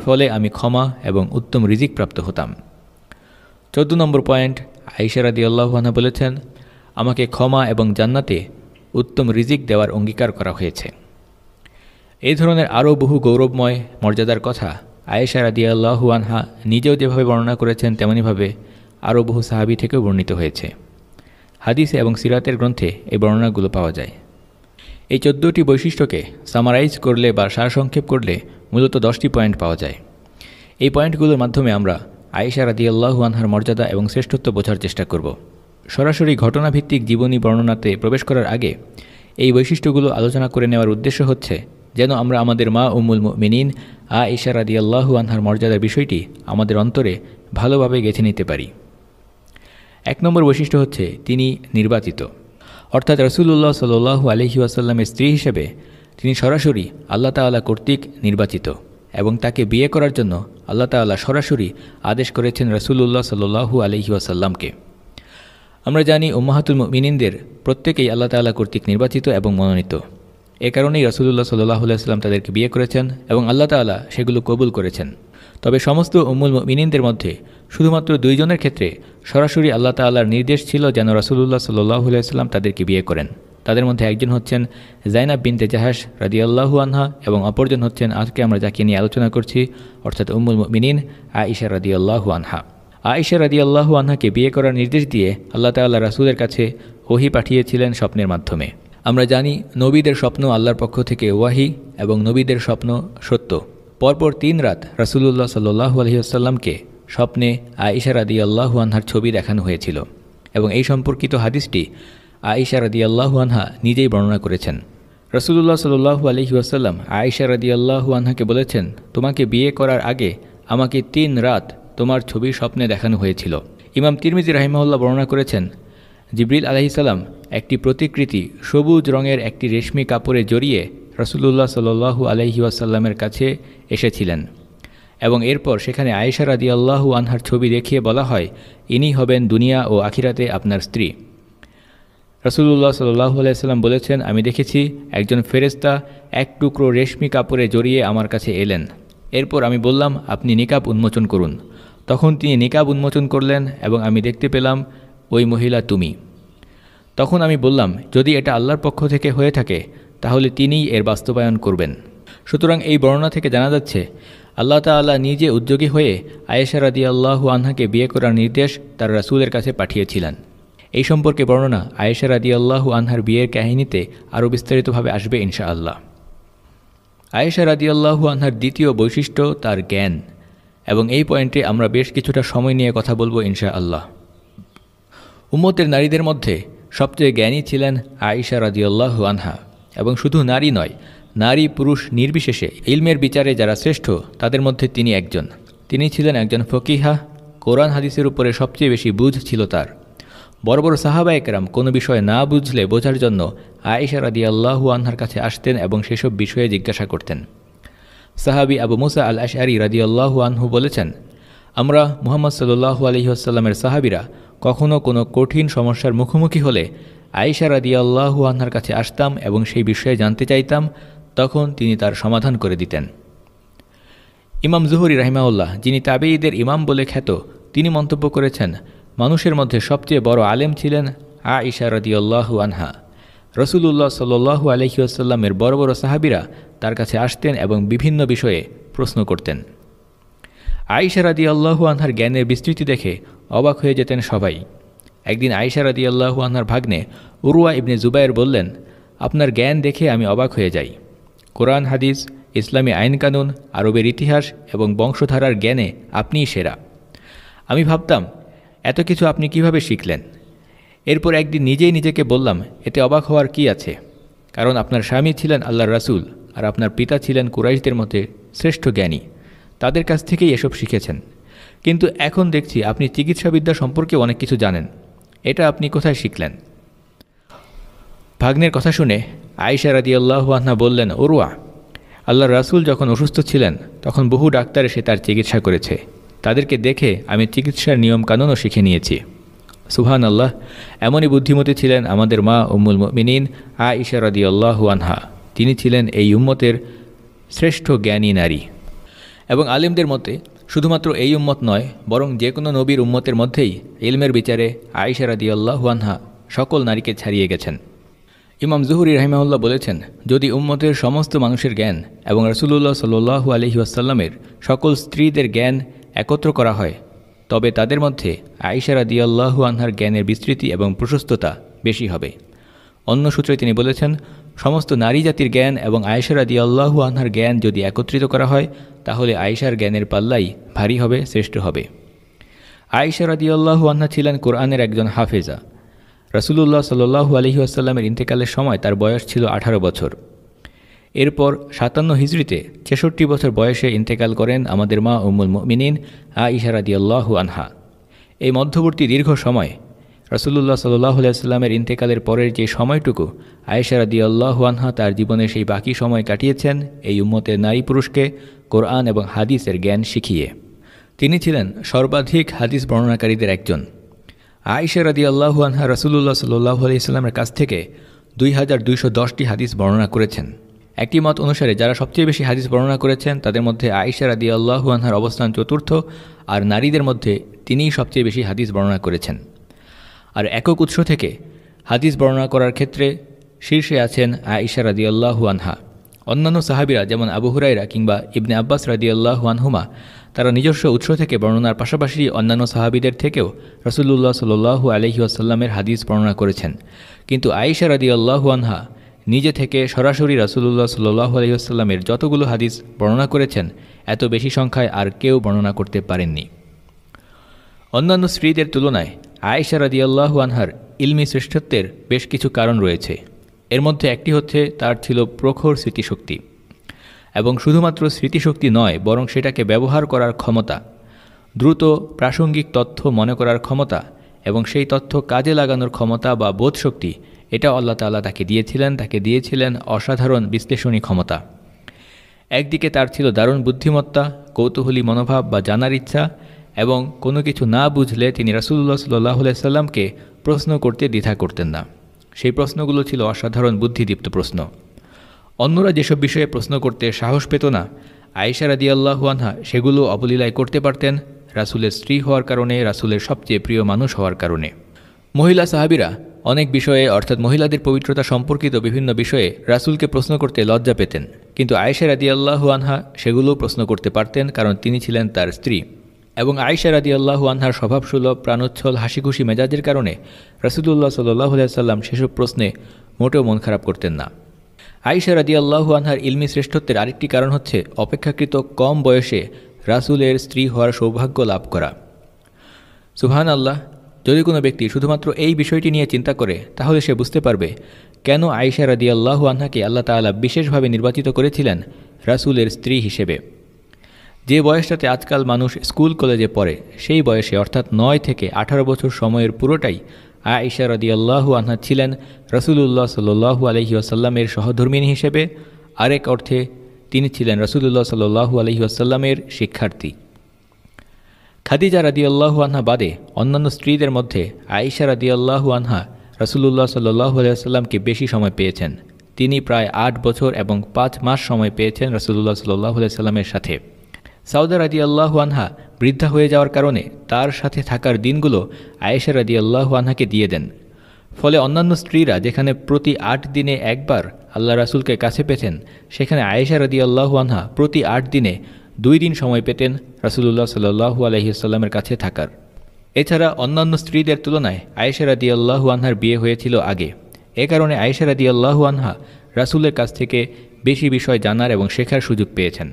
ফলে আমি ক্ষমা এবং উত্তম রিজিক প্রাপ্ত হতাম। 14 নম্বর পয়েন্ট, আয়েশা রাদিয়াল্লাহু আনহা বলেছেন, আমাকে ক্ষমা এবং জান্নাতে উত্তম রিজিক দেওয়ার অঙ্গীকার করা হয়েছে। এই ধরনের আরও বহু গৌরবময় মর্যাদার কথা আয়েশা রাদিয়াল্লাহু আনহা নিজেও যেভাবে বর্ণনা করেছেন তেমনিভাবে আরও বহু সাহাবী থেকেও বর্ণিত হয়েছে। হাদিস এবং সিরাতের গ্রন্থে এই বর্ণনাগুলো পাওয়া যায়। এই 14টি বৈশিষ্ট্যকে সামারাইজ করলে বা সারসংক্ষেপ করলে মূলত 10টি পয়েন্ট পাওয়া যায়। এই পয়েন্টগুলোর মাধ্যমে আমরা আয়েশা রাদিয়াল্লাহু আনহার মর্যাদা এবং শ্রেষ্ঠত্ব বোঝার চেষ্টা করব। সরাসরি ঘটনাভিত্তিক জীবনী বর্ণনাতে প্রবেশ করার আগে এই বৈশিষ্ট্যগুলো আলোচনা করে নেওয়ার উদ্দেশ্য হচ্ছে যেন আমরা আমাদের মা উম্মুল মুমিনিন আয়েশা রাদিয়াল্লাহু আনহার মর্যাদার বিষয়টি আমাদের অন্তরে ভালোভাবে গেঁথে নিতে পারি। 1 নম্বর বৈশিষ্ট্য হচ্ছে তিনি নির্বাচিত, অর্থাৎ রাসূলুল্লাহ সাল্লাল্লাহু আলাইহি ওয়াসাল্লামের স্ত্রী হিসেবে তিনি সরাসরি আল্লাহ তাআলা কর্তৃক নির্বাচিত এবং তাকে বিয়ে করার জন্য আল্লাহ তাআলা সরাসরি আদেশ করেছেন রাসূলুল্লাহ সাল্লাল্লাহু আলাইহি ওয়াসাল্লামকে। আমরা জানি উম্মাহাতুল মুমিনিনদের প্রত্যেকেই আল্লাহ তাআলা কর্তৃক নির্বাচিত এবং মনোনীত। এ কারণেই রাসূলুল্লাহ সাল্লাল্লাহু আলাইহি ওয়াসাল্লাম তাদেরকে বিয়ে করেছেন এবং আল্লাহ তাআলা সেগুলো কবুল করেছেন। তবে সমস্ত উম্মুল মুমিনিনদের মধ্যে শুধুমাত্র 2 জনের ক্ষেত্রে সরাসরি আল্লাহ তাআলার নির্দেশ ছিল যেন রাসূলুল্লাহ সাল্লাল্লাহু আলাইহি ওয়াসাল্লাম তাদেরকে বিয়ে করেন। তাদের মধ্যে একজন হচ্ছেন যায়নাব বিনতে জাহাশ রাদিয়াল্লাহু আনহা এবং অপরজন হচ্ছেন আজকে আমরা যাকে নিয়ে আলোচনা করছি অর্থাৎ উম্মুল মুমিনিন আয়েশা রাদিয়াল্লাহু আনহা। আয়েশা রাদিয়াল্লাহু আনহাকে বিয়ে করার নির্দেশ দিয়ে আল্লাহ তাআলা রাসূলের কাছে ওহী পাঠিয়েছিলেন স্বপ্নের মাধ্যমে। আমরা জানি নবীদের স্বপ্ন আল্লাহর পক্ষ থেকে ওয়াহি এবং নবীদের স্বপ্ন সত্য। পরপর 3 রাত রাসূলুল্লাহ সাল্লাল্লাহু আলাইহি ওয়াসাল্লামকে স্বপ্নে আয়েশা রাদিয়াল্লাহু আনহার ছবি দেখানো হয়েছিল এবং এই সম্পর্কিত হাদিসটি আয়েশা রাদিয়াল্লাহু আনহা নিজেই বর্ণনা করেছেন। রাসূলুল্লাহ সাল্লাল্লাহু আলাইহি ওয়াসাল্লাম আয়েশা রাদিয়াল্লাহু আনহাকে বলেছেন, তোমাকে বিয়ে করার আগে আমাকে 3 রাত তোমার ছবি স্বপ্নে দেখানো হয়েছিল। ইমাম তিরমিজি রাহিমাহুল্লাহ বর্ণনা করেছেন, জিবরিল আলাইহিসসালাম একটি প্রতিকৃতি সবুজ রঙের একটি রেশমি কাপড়ে জড়িয়ে রাসূলুল্লাহ সাল্লাল্লাহু আলাইহি ওয়াসাল্লামের কাছে এসেছিলেন এবং এরপর সেখানে আয়েশা রাদিয়াল্লাহু আনহার ছবি দেখিয়ে বলা হয়, ইনি হবেন দুনিয়া ও আখিরাতে আপনার স্ত্রী। রাসূলুল্লাহ সাল্লাল্লাহু আলাইহি ওয়াসাল্লাম বলেছেন, আমি দেখেছি একজন ফেরেশতা এক টুকরো রেশমি কাপড়ে জড়িয়ে আমার কাছে এলেন। এরপর আমি বললাম, আপনি নিকাব উন্মোচন করুন। তখন তিনি নিকাব উন্মোচন করলেন এবং আমি দেখতে পেলাম ওই মহিলা তুমি। তখন আমি বললাম, যদি এটা আল্লাহর পক্ষ থেকে হয়ে থাকে তাহলে তিনিই এর বাস্তবায়ন করবেন। সুতরাং এই বর্ণনা থেকে জানা যাচ্ছে আল্লাহ তাআলা নিজে উদ্যোগী হয়ে আয়েশা রাদিয়াল্লাহু আনহাকে বিয়ে করার নির্দেশ তার রাসূলের কাছে পাঠিয়েছিলেন। এই সম্পর্কে বর্ণনা আয়েশা রাদিয়াল্লাহু আনহার বিয়ের কাহিনীতে আরও বিস্তারিতভাবে আসবে ইনশাআল্লাহ। আয়েশা রাদিয়াল্লাহু আনহার দ্বিতীয় বৈশিষ্ট্য তার জ্ঞান, এবং এই পয়েন্টে আমরা বেশ কিছুটা সময় নিয়ে কথা বলবো ইনশাআল্লাহ। উম্মতের নারীদের মধ্যে সবচেয়ে জ্ঞানী ছিলেন আয়েশা রাদিয়াল্লাহু আনহা, এবং শুধু নারী নয়, নারী পুরুষ নির্বিশেষে ইলমের বিচারে যারা শ্রেষ্ঠ তাদের মধ্যে তিনি একজন। তিনি ছিলেন একজন ফকিহা, কোরআন হাদিসের উপরে সবচেয়ে বেশি বুঝ ছিল তার। বড় বড় সাহাবায়ে কেরাম কোনো বিষয় না বুঝলে বোঝার জন্য আয়েশা রাদিয়াল্লাহু আনহার কাছে আসতেন এবং সেসব বিষয়ে জিজ্ঞাসা করতেন। সাহাবী আবু মুসা আল আশআরী রাদিয়াল্লাহু আনহু বলেছেন, আমরা মুহাম্মদ সাল্লাল্লাহু আলাইহি ওয়াসাল্লামের সাহাবীরা কখনো কোনো কঠিন সমস্যার মুখোমুখি হলে আয়েশা রাদিয়াল্লাহু আনহার কাছে আসতাম এবং সেই বিষয়ে জানতে চাইতাম, তখন তিনি তার সমাধান করে দিতেন। ইমাম জুহরি রাহিমাহুল্লাহ, যিনি তাবেঈদের ইমাম বলে খ্যাত, তিনি মন্তব্য করেছেন, মানুষের মধ্যে সবচেয়ে বড় আলেম ছিলেন আয়েশা রাদিয়াল্লাহু আনহা। রাসূলুল্লাহ সাল্লাল্লাহু আলাইহি ওয়াসাল্লামের বড় বড় সাহাবীরা তার কাছে আসতেন এবং বিভিন্ন বিষয়ে প্রশ্ন করতেন। আয়েশা রাদিয়াল্লাহু আনহার জ্ঞানের বিস্তৃতি দেখে অবাক হয়ে যেতেন সবাই। একদিন আয়েশা রাদিয়াল্লাহু আনহার ভাগ্নে উরওয়া ইবনে জুবায়ের বললেন, আপনার জ্ঞান দেখে আমি অবাক হয়ে যাই। কোরআন হাদিস, ইসলামী আইন কানুন, আরবের ইতিহাস এবং বংশধারার জ্ঞানে আপনিই সেরা। আমি ভাবতাম, এত কিছু আপনি কিভাবে শিখলেন? এরপর একদিন নিজেই নিজেকে বললাম, এতে অবাক হওয়ার কি আছে, কারণ আপনার স্বামী ছিলেন আল্লাহর রাসূল আর আপনার পিতা ছিলেন কুরাইশদের মধ্যে শ্রেষ্ঠ জ্ঞানী, তাদের কাছ থেকেই এসব শিখেছেন। কিন্তু এখন দেখছি আপনি চিকিৎসাবিদ্যা সম্পর্কে অনেক কিছু জানেন, এটা আপনি কোথায় শিখলেন? ভাগ্নের কথা শুনে আয়েশা রাদিয়াল্লাহু আনহা বললেন, উরওয়া, আল্লাহর রাসূল যখন অসুস্থ ছিলেন তখন বহু ডাক্তার এসে তার চিকিৎসা করেছে, তাদেরকে দেখে আমি চিকিৎসার নিয়ম কানুনও শিখে নিয়েছি। সুবহানাল্লাহ, এমনই বুদ্ধিমতী ছিলেন আমাদের মা উম্মুল মুমিনিন আয়েশা রাদিয়াল্লাহু আনহা। তিনি ছিলেন এই উম্মতের শ্রেষ্ঠ জ্ঞানী নারী। এবং আলেমদের মতে শুধুমাত্র এই উম্মত নয়, বরং যে কোনো নবীর উম্মতের মধ্যেই ইলমের বিচারে আয়েশা রাদিয়াল্লাহু আনহা সকল নারীকে ছাড়িয়ে গেছেন। ইমাম জুহরি রাহিমাহুল্লাহ বলেছেন, যদি উম্মতের সমস্ত মানুষের জ্ঞান এবং রাসূলুল্লাহ সাল্লাল্লাহু আলাইহি ওয়াসাল্লামের সকল স্ত্রীদের জ্ঞান একত্র করা হয়, তবে তাদের মধ্যে আয়েশা রাদিয়াল্লাহু আনহার জ্ঞানের বিস্তৃতি এবং প্রশস্ততা বেশি হবে। অন্য সূত্রে তিনি বলেছেন, সমস্ত নারী জাতির জ্ঞান এবং আয়েশা রাদিয়াল্লাহু আনহার জ্ঞান যদি একত্রিত করা হয় তাহলে আয়েশার জ্ঞানের পাল্লাই ভারী হবে, শ্রেষ্ঠ হবে। আয়েশা রাদিয়াল্লাহু আনহা ছিলেন কোরআনের একজন হাফেজা। রাসূলুল্লাহ সাল্লাল্লাহু আলাইহি ওয়াসাল্লামের ইন্তেকালের সময় তার বয়স ছিল 18 বছর। এরপর 57 হিজরিতে 66 বছর বয়সে ইন্তেকাল করেন আমাদের মা উম্মুল মুমিনিন আয়েশা রাদিয়াল্লাহু আনহা। এই মধ্যবর্তী দীর্ঘ সময় রাসূলুল্লাহ সাল্লাল্লাহু আলাইহি ওয়াসাল্লামের ইন্তেকালের পরের যে সময়টুকু আয়েশা রাদিয়াল্লাহু আনহা তার জীবনের সেই বাকি সময় কাটিয়েছেন এই উম্মতের নারী পুরুষকে কোরআন এবং হাদিসের জ্ঞান শিখিয়ে। তিনি ছিলেন সর্বাধিক হাদিস বর্ণনাকারীদের একজন। আয়েশা রাদিয়াল্লাহু আনহা রাসূলুল্লাহ সাল্লাল্লাহু আলাইহি ওয়াসাল্লামের কাছ থেকে 2210টি হাদিস বর্ণনা করেছেন। একটি মত অনুসারে যারা সবচেয়ে বেশি হাদিস বর্ণনা করেছেন তাদের মধ্যে আয়েশা রাদিয়াল্লাহু আনহার অবস্থান চতুর্থ, আর নারীদের মধ্যে তিনিই সবচেয়ে বেশি হাদিস বর্ণনা করেছেন। আর একক উৎস থেকে হাদিস বর্ণনা করার ক্ষেত্রে শীর্ষে আছেন আয়েশা রাদিয়াল্লাহু আনহা। অন্যান্য সাহাবীরা যেমন আবু হুরায়রা কিংবা ইবনে আব্বাস রাদিয়াল্লাহু আনহুমা তারা নিজস্ব উৎস থেকে বর্ণনার পাশাপাশি অন্যান্য সাহাবীদের থেকেও রাসূলুল্লাহ সাল্লাল্লাহু আলাইহি ওয়াসাল্লামের হাদিস বর্ণনা করেছেন। কিন্তু আয়েশা রাদিয়াল্লাহু আনহা নিজে থেকে সরাসরি রাসূলুল্লাহ সাল্লাল্লাহু আলাইহি ওয়াসাল্লামের যতগুলো হাদিস বর্ণনা করেছেন এত বেশি সংখ্যায় আর কেউ বর্ণনা করতে পারেননি। অন্যান্য স্ত্রীদের তুলনায় আয়েশা রাদিয়াল্লাহু আনহার ইলমি শ্রেষ্ঠত্বের বেশ কিছু কারণ রয়েছে। এর মধ্যে একটি হচ্ছে তার ছিল প্রখর স্মৃতিশক্তি, এবং শুধুমাত্র স্মৃতিশক্তি নয় বরং সেটাকে ব্যবহার করার ক্ষমতা। দ্রুত প্রাসঙ্গিক তথ্য মনে করার ক্ষমতা এবং সেই তথ্য কাজে লাগানোর ক্ষমতা বা বোধশক্তি, এটা আল্লাহ তাআলা তাকে দিয়েছিলেন অসাধারণ বিশ্লেষণী ক্ষমতা। একদিকে তার ছিল দারুণ বুদ্ধিমত্তা, কৌতূহলী মনোভাব বা জানার ইচ্ছা, এবং কোনো কিছু না বুঝলে তিনি রাসূলুল্লাহ সাল্লাল্লাহু আলাইহি সাল্লামকে প্রশ্ন করতে দ্বিধা করতেন না। সেই প্রশ্নগুলো ছিল অসাধারণ বুদ্ধিদীপ্ত প্রশ্ন। অন্যরা যেসব বিষয়ে প্রশ্ন করতে সাহস পেত না, আয়েশা রাদিয়াল্লাহু আনহা সেগুলো অবলীলায় করতে পারতেন, রাসূলের স্ত্রী হওয়ার কারণে, রাসূলের সবচেয়ে প্রিয় মানুষ হওয়ার কারণে। মহিলা সাহাবীরা অনেক বিষয়ে, অর্থাৎ মহিলাদের পবিত্রতা সম্পর্কিত বিভিন্ন বিষয়ে রাসূলকে প্রশ্ন করতে লজ্জা পেতেন, কিন্তু আয়েশা রাদিয়াল্লাহু আনহা সেগুলো প্রশ্ন করতে পারতেন, কারণ তিনি ছিলেন তার স্ত্রী। এবং আয়েশা রাদিয়াল্লাহু আনহার স্বভাবসুলভ, প্রাণোচ্ছল, হাসিখুশি মেজাজের কারণে রাসূলুল্লাহ সাল্লাল্লাহু আলাইহি সাল্লাম সেসব প্রশ্নে মোটেও মন খারাপ করতেন না। আয়েশা রাদিয়াল্লাহু আনহার ইলমি শ্রেষ্ঠত্বের আরেকটি কারণ হচ্ছে অপেক্ষাকৃত কম বয়সে রাসূলের স্ত্রী হওয়ার সৌভাগ্য লাভ করা। সুবহানাল্লাহ, যদি কোনো ব্যক্তি শুধুমাত্র এই বিষয়টি নিয়ে চিন্তা করে, তাহলে সে বুঝতে পারবে কেন আয়েশা রাদিয়াল্লাহু আনহাকে আল্লাহ তাআলা বিশেষভাবে নির্বাচিত করেছিলেন রাসূলের স্ত্রী হিসেবে। যে বয়সটাতে আজকাল মানুষ স্কুল কলেজে পড়ে, সেই বয়সে অর্থাৎ 9 থেকে 18 বছর সময়ের পুরোটাই আয়েশা রাদিয়াল্লাহু আনহা ছিলেন রাসূলুল্লাহ সাল্লাল্লাহু আলাইহি ওয়াসাল্লামের সহধর্মিণী হিসেবে। আরেক অর্থে তিনি ছিলেন রাসূলুল্লাহ সাল্লাল্লাহু আলাইহি ওয়াসাল্লামের শিক্ষার্থী। খাদিজা রাদিয়াল্লাহু আনহা বাদে অন্যান্য স্ত্রীদের মধ্যে আয়েশা রাদিয়াল্লাহু আনহা রাসূলুল্লাহ সাল্লাল্লাহু আলাইহি ওয়াসাল্লামকে বেশি সময় পেয়েছেন। তিনি প্রায় 8 বছর এবং 5 মাস সময় পেয়েছেন রাসূলুল্লাহ সাল্লাল্লাহু আলাইহি ওয়াসাল্লামের সাথে। সাউদা রাদিয়াল্লাহু আনহা বৃদ্ধা হয়ে যাওয়ার কারণে তার সাথে থাকার দিনগুলো আয়েশা রাদিয়াল্লাহু আনহাকে দিয়ে দেন। ফলে অন্যান্য স্ত্রীরা যেখানে প্রতি 8 দিনে একবার আল্লাহ রাসূলকে কাছে পেতেন, সেখানে আয়েশা রাদিয়াল্লাহু আনহা প্রতি 8 দিনে 2 দিন সময় পেতেন রাসূলুল্লাহ সাল্লাল্লাহু আলাইহি ওয়াসাল্লামের কাছে থাকার। এছাড়া অন্যান্য স্ত্রীদের তুলনায় আয়েশা রাদিয়াল্লাহু আনহার বিয়ে হয়েছিল আগে। এ কারণে আয়েশা রাদিয়াল্লাহু আনহা রাসূলের কাছ থেকে বেশি বিষয় জানার এবং শেখার সুযোগ পেয়েছেন।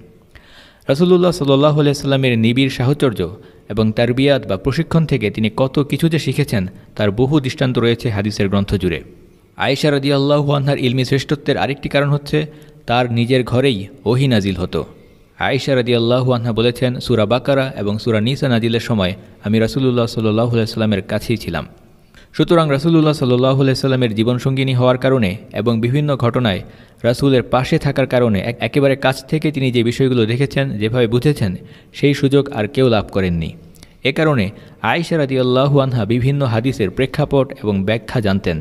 রাসূলুল্লাহ সাল্লাল্লাহু আলাইহি ওয়াসাল্লামের নিবিড় সাহচর্য এবং তারবিয়াত বা প্রশিক্ষণ থেকে তিনি কত কিছু যে শিখেছেন তার বহু দৃষ্টান্ত রয়েছে হাদিসের গ্রন্থ জুড়ে। আয়েশা রাদিয়াল্লাহু আনহার ইলমি শ্রেষ্ঠত্বের আরেকটি কারণ হচ্ছে তার নিজের ঘরেই ওহী নাজিল হতো। আয়েশা রাদিয়াল্লাহু আনহা বলেছেন, সূরা বাকারা এবং সূরা নিসা নাজিলের সময় আমি রাসূলুল্লাহ সাল্লাল্লাহু আলাইহি ওয়াসাল্লামের কাছেই ছিলাম। সুতরাং রাসূলুল্লাহ সাল্লাল্লাহু আলাইহি ওয়াসাল্লামের জীবনসঙ্গিনী হওয়ার কারণে এবং বিভিন্ন ঘটনায় রাসূলের পাশে থাকার কারণে একেবারে কাছ থেকে তিনি যে বিষয়গুলো দেখেছেন, যেভাবে বুঝেছেন, সেই সুযোগ আর কেউ লাভ করেননি। এ কারণে আয়েশা রাদিয়াল্লাহু আনহা বিভিন্ন হাদিসের প্রেক্ষাপট এবং ব্যাখ্যা জানতেন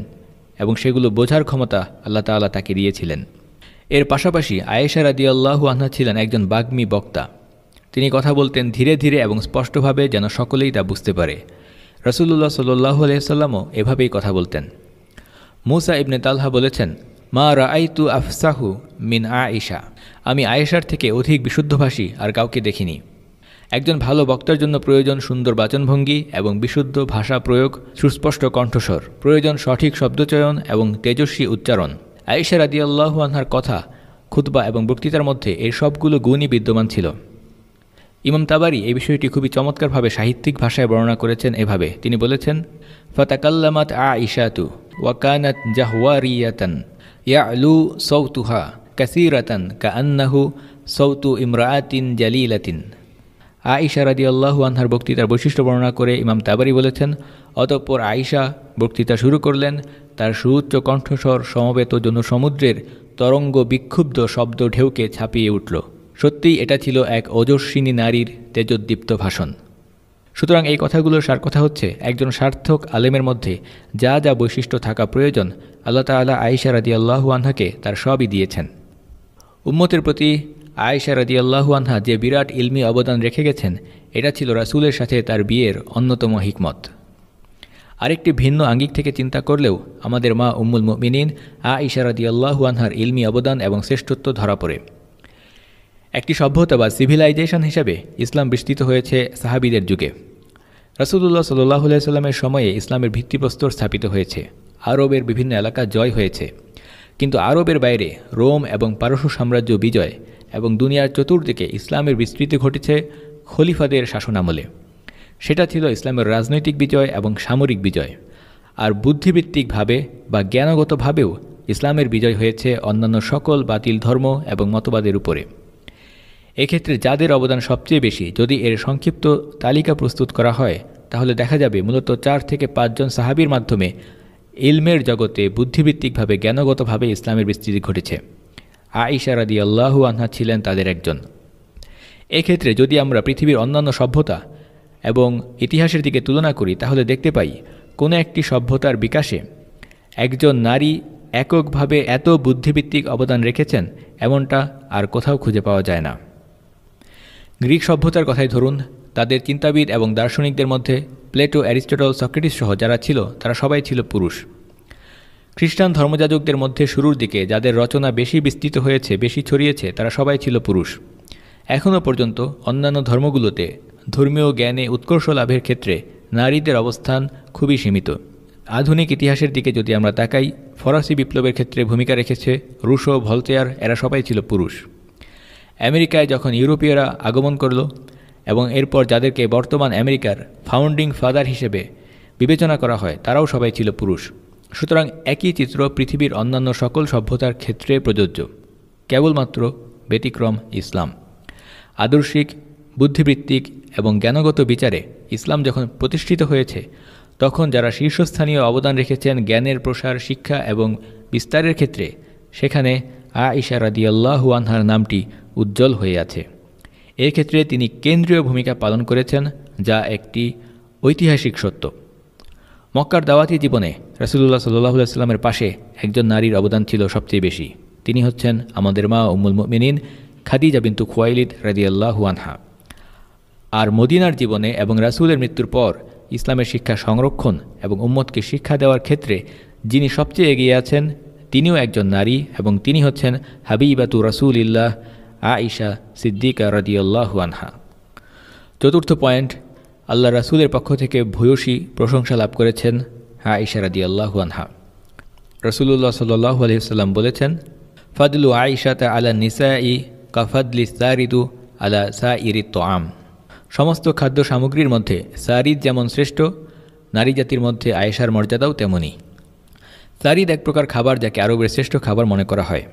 এবং সেগুলো বোঝার ক্ষমতা আল্লাহ তাআলা তাকে দিয়েছিলেন। এর পাশাপাশি আয়েশা রাদিয়াল্লাহু আনহা ছিলেন একজন বাগ্মী বক্তা। তিনি কথা বলতেন ধীরে ধীরে এবং স্পষ্টভাবে, যেন সকলেই তা বুঝতে পারে। রাসূলুল্লাহ সাল্লাল্লাহু আলাইহি ওয়াসাল্লামও এভাবেই কথা বলতেন। মুসা ইবনে তালহা বলেছেন, মা রাআইতু আফসাহু মিন আয়েশা, আমি আয়েশার থেকে অধিক বিশুদ্ধভাষী আর কাউকে দেখিনি। একজন ভালো বক্তার জন্য প্রয়োজন সুন্দর বাচনভঙ্গি এবং বিশুদ্ধ ভাষা প্রয়োগ, সুস্পষ্ট কণ্ঠস্বর, প্রয়োজন সঠিক শব্দচয়ন এবং তেজস্বী উচ্চারণ। আয়েশা রাদিয়াল্লাহু আনহার কথা, খুতবা এবং বক্তৃতার মধ্যে এই সবগুলো গুণই বিদ্যমান ছিল। ইমাম তাবারি এই বিষয়টি খুবই চমৎকারভাবে সাহিত্যিক ভাষায় বর্ণনা করেছেন এভাবে। তিনি বলেছেন, ফাতাকাল্লামাত আয়েশাতু ওয়া কানাত জাহওয়ারিয়াতান ইয়ালু সাউতুহা কাসীরাতান কাআন্নাহু সাউতু ইমরাআতিন জালিলাতিন। আয়েশা রাদিয়াল্লাহু আনহার বক্তৃতার বৈশিষ্ট্য বর্ণনা করে ইমাম তাবারি বলেছেন, অতঃপর আয়েশা বক্তৃতা শুরু করলেন। তার সুউচ্চ কণ্ঠস্বর সমবেত জনসমুদ্রের তরঙ্গ বিক্ষুব্ধ শব্দ ঢেউকে ছাপিয়ে উঠল। সত্যিই এটা ছিল এক ওজস্বিনী নারীর তেজোদ্দীপ্ত ভাষণ। সুতরাং এই কথাগুলোর সার কথা হচ্ছে, একজন সার্থক আলেমের মধ্যে যা যা বৈশিষ্ট্য থাকা প্রয়োজন, আল্লাহ তাআলা আয়েশা রাদিয়াল্লাহু আনহাকে তার সবই দিয়েছেন। উম্মতের প্রতি আয়েশা রাদিয়াল্লাহু আনহা যে বিরাট ইলমি অবদান রেখে গেছেন, এটা ছিল রাসূলের সাথে তার বিয়ের অন্যতম হিকমত। আরেকটি ভিন্ন আঙ্গিক থেকে চিন্তা করলেও আমাদের মা উম্মুল মুমিনিন আয়েশা রাদিয়াল্লাহু আনহার ইলমি অবদান এবং শ্রেষ্ঠত্ব ধরা পড়ে। একটি সভ্যতা বা সিভিলাইজেশন হিসেবে ইসলাম বিস্তৃত হয়েছে সাহাবীদের যুগে। রাসূলুল্লাহ সাল্লাল্লাহু আলাইহি ওয়াসাল্লামের সময়ে ইসলামের ভিত্তিপ্রস্তর স্থাপিত হয়েছে। আরবের বিভিন্ন এলাকা জয় হয়েছে, কিন্তু আরবের বাইরে রোম এবং পারস্য সাম্রাজ্য বিজয় এবং দুনিয়ার চতুর্দিকে ইসলামের বিস্তৃতি ঘটেছে খলিফাদের শাসনামলে। সেটা ছিল ইসলামের রাজনৈতিক বিজয় এবং সামরিক বিজয়। আর বুদ্ধিবৃত্তিকভাবে বা জ্ঞানগতভাবেও ইসলামের বিজয় হয়েছে অন্যান্য সকল বাতিল ধর্ম এবং মতবাদের উপরে। এক্ষেত্রে যাদের অবদান সবচেয়ে বেশি, যদি এর সংক্ষিপ্ত তালিকা প্রস্তুত করা হয় তাহলে দেখা যাবে মূলত 4 থেকে 5 জন সাহাবীর মাধ্যমে ইলমের জগতে বুদ্ধিবৃত্তিকভাবে জ্ঞানগতভাবে ইসলামের বিস্তৃতি ঘটেছে। আয়েশা রাদিয়াল্লাহু আনহা ছিলেন তাদের একজন। এক্ষেত্রে যদি আমরা পৃথিবীর অন্যান্য সভ্যতা এবং ইতিহাসের দিকে তুলনা করি তাহলে দেখতে পাই কোনো একটি সভ্যতার বিকাশে একজন নারী এককভাবে এত বুদ্ধিভিত্তিক অবদান রেখেছেন এমনটা আর কোথাও খুঁজে পাওয়া যায় না। গ্রিক সভ্যতার কথাই ধরুন, তাদের চিন্তাবিদ এবং দার্শনিকদের মধ্যে প্লেটো, অ্যারিস্টটল, সক্রেটিস সহ যারা ছিল তারা সবাই ছিল পুরুষ। খ্রিস্টান ধর্মযাজকদের মধ্যে শুরুর দিকে যাদের রচনা বেশি বিস্তৃত হয়েছে, বেশি ছড়িয়েছে, তারা সবাই ছিল পুরুষ। এখনও পর্যন্ত অন্যান্য ধর্মগুলোতে ধর্মীয় জ্ঞানে উৎকর্ষ লাভের ক্ষেত্রে নারীদের অবস্থান খুবই সীমিত। আধুনিক ইতিহাসের দিকে যদি আমরা তাকাই, ফরাসি বিপ্লবের ক্ষেত্রে ভূমিকা রেখেছে রুশো, ভলতেয়ার, এরা সবাই ছিল পুরুষ। আমেরিকায় যখন ইউরোপীয়রা আগমন করল এবং এরপর যাদেরকে বর্তমান আমেরিকার ফাউন্ডিং ফাদার হিসেবে বিবেচনা করা হয় তারাও সবাই ছিল পুরুষ। সুতরাং একই চিত্র পৃথিবীর অন্যান্য সকল সভ্যতার ক্ষেত্রে প্রযোজ্য, কেবলমাত্র ব্যতিক্রম ইসলাম। আদর্শিক, বুদ্ধিবৃত্তিক এবং জ্ঞানগত বিচারে ইসলাম যখন প্রতিষ্ঠিত হয়েছে তখন যারা শীর্ষস্থানীয় অবদান রেখেছেন জ্ঞানের প্রসার, শিক্ষা এবং বিস্তারের ক্ষেত্রে, সেখানে আয়েশা রাদিয়াল্লাহু আনহার নামটি উজ্জ্বল হয়ে আছে। এক্ষেত্রে তিনি কেন্দ্রীয় ভূমিকা পালন করেছেন, যা একটি ঐতিহাসিক সত্য। মক্কার দাওয়াতি জীবনে রাসূলুল্লাহ সাল্লাল্লাহু আলাইহি ওয়াসাল্লামের পাশে একজন নারীর অবদান ছিল সবচেয়ে বেশি। তিনি হচ্ছেন আমাদের মা উম্মুল মুমিনিন খাদিজা বিনতু খুয়াইলিদ রাদিয়াল্লাহু আনহা। আর মদিনার জীবনে এবং রাসূলের মৃত্যুর পর ইসলামের শিক্ষা সংরক্ষণ এবং উম্মতকে শিক্ষা দেওয়ার ক্ষেত্রে যিনি সবচেয়ে এগিয়ে আছেন তিনিও একজন নারী, এবং তিনি হচ্ছেন হাবিবাতু রাসূলিল্লাহ আয়েশা সিদ্দিকা রাদিয়াল্লাহু আনহা। চতুর্থ পয়েন্ট, আল্লাহ রাসূলের পক্ষ থেকে ভূয়সী প্রশংসা লাভ করেছেন আয়েশা রাদিয়াল্লাহু আনহা। রাসূলুল্লাহ সাল্লাল্লাহু আলাইহি ওয়াসাল্লাম বলেছেন, ফাদলু আয়েশাতা আলা নিসাই কাফাদলি সারিদু আলা সাইরি তোয়াম। সমস্ত খাদ্য সামগ্রীর মধ্যে সারিদ যেমন শ্রেষ্ঠ, নারী জাতির মধ্যে আয়েশার মর্যাদাও তেমনই। সারিদ এক প্রকার খাবার যাকে আরবের শ্রেষ্ঠ খাবার মনে করা হয়।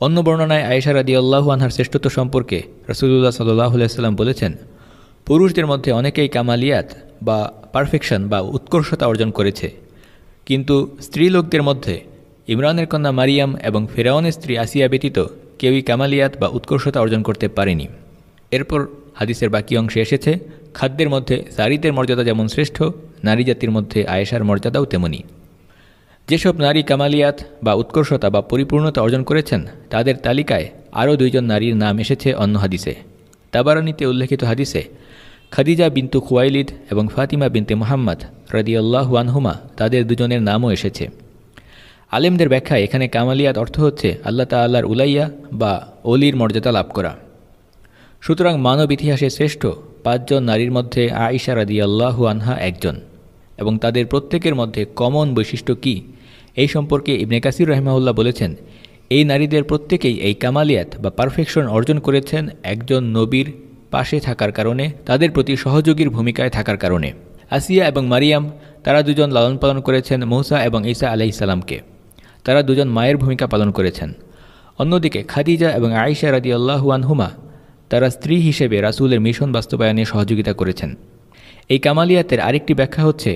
অন্য বর্ণনায় আয়েশা রাদিয়াল্লাহু আনহার শ্রেষ্ঠত্ব সম্পর্কে রাসূলুল্লাহ সাল্লাল্লাহু আলাইহি ওয়াসাল্লাম বলেছেন, পুরুষদের মধ্যে অনেকেই কামালিয়াত বা পারফেকশন বা উৎকর্ষতা অর্জন করেছে, কিন্তু স্ত্রীলোকদের মধ্যে ইমরানের কন্যা মারিয়াম এবং ফিরআউনের স্ত্রী আসিয়া ব্যতীত কেউই কামালিয়াত বা উৎকর্ষতা অর্জন করতে পারেনি। এরপর হাদিসের বাকি অংশে এসেছে, খাদ্যের মধ্যে সারিদের মর্যাদা যেমন শ্রেষ্ঠ, নারী জাতির মধ্যে আয়েশার মর্যাদাও তেমনি। যেসব নারী কামালিয়াত বা উৎকর্ষতা বা পরিপূর্ণতা অর্জন করেছেন তাদের তালিকায় আরও 2 জন নারীর নাম এসেছে অন্য হাদিসে। তাবারানীতে উল্লেখিত হাদিসে খাদিজা বিনতু খুয়াইলিদ এবং ফাতিমা বিনতে মুহাম্মদ রাদিয়াল্লাহু আনহুমা, তাদের দুজনের নামও এসেছে। আলেমদের ব্যাখ্যায় এখানে কামালিয়াত অর্থ হচ্ছে আল্লাহ তাআলার উলাইয়া বা অলির মর্যাদা লাভ করা। সুতরাং মানব ইতিহাসে শ্রেষ্ঠ 5 জন নারীর মধ্যে আয়েশা রাদিয়াল্লাহু আনহা একজন, এবং তাদের প্রত্যেকের মধ্যে কমন বৈশিষ্ট্য কী এই সম্পর্কে ইবনে কাসির রাহিমাহুল্লাহ বলেছেন, এই নারীদের প্রত্যেকেই এই কামালিয়াত বা পারফেকশন অর্জন করেছেন একজন নবীর পাশে থাকার কারণে, তাদের প্রতি সহযোগীর ভূমিকায় থাকার কারণে। আসিয়া এবং মারিয়াম, তারা দুজন লালন পালন করেছেন মূসা এবং ঈসা আলাইহিস সালামকে, তারা দুজন মায়ের ভূমিকা পালন করেছেন। অন্যদিকে খাদিজা এবং আয়েশা রাদিয়াল্লাহু আনহুমা, তারা স্ত্রী হিসেবে রাসূলের মিশন বাস্তবায়নে সহযোগিতা করেছেন। এই কামালিয়াতের আরেকটি ব্যাখ্যা হচ্ছে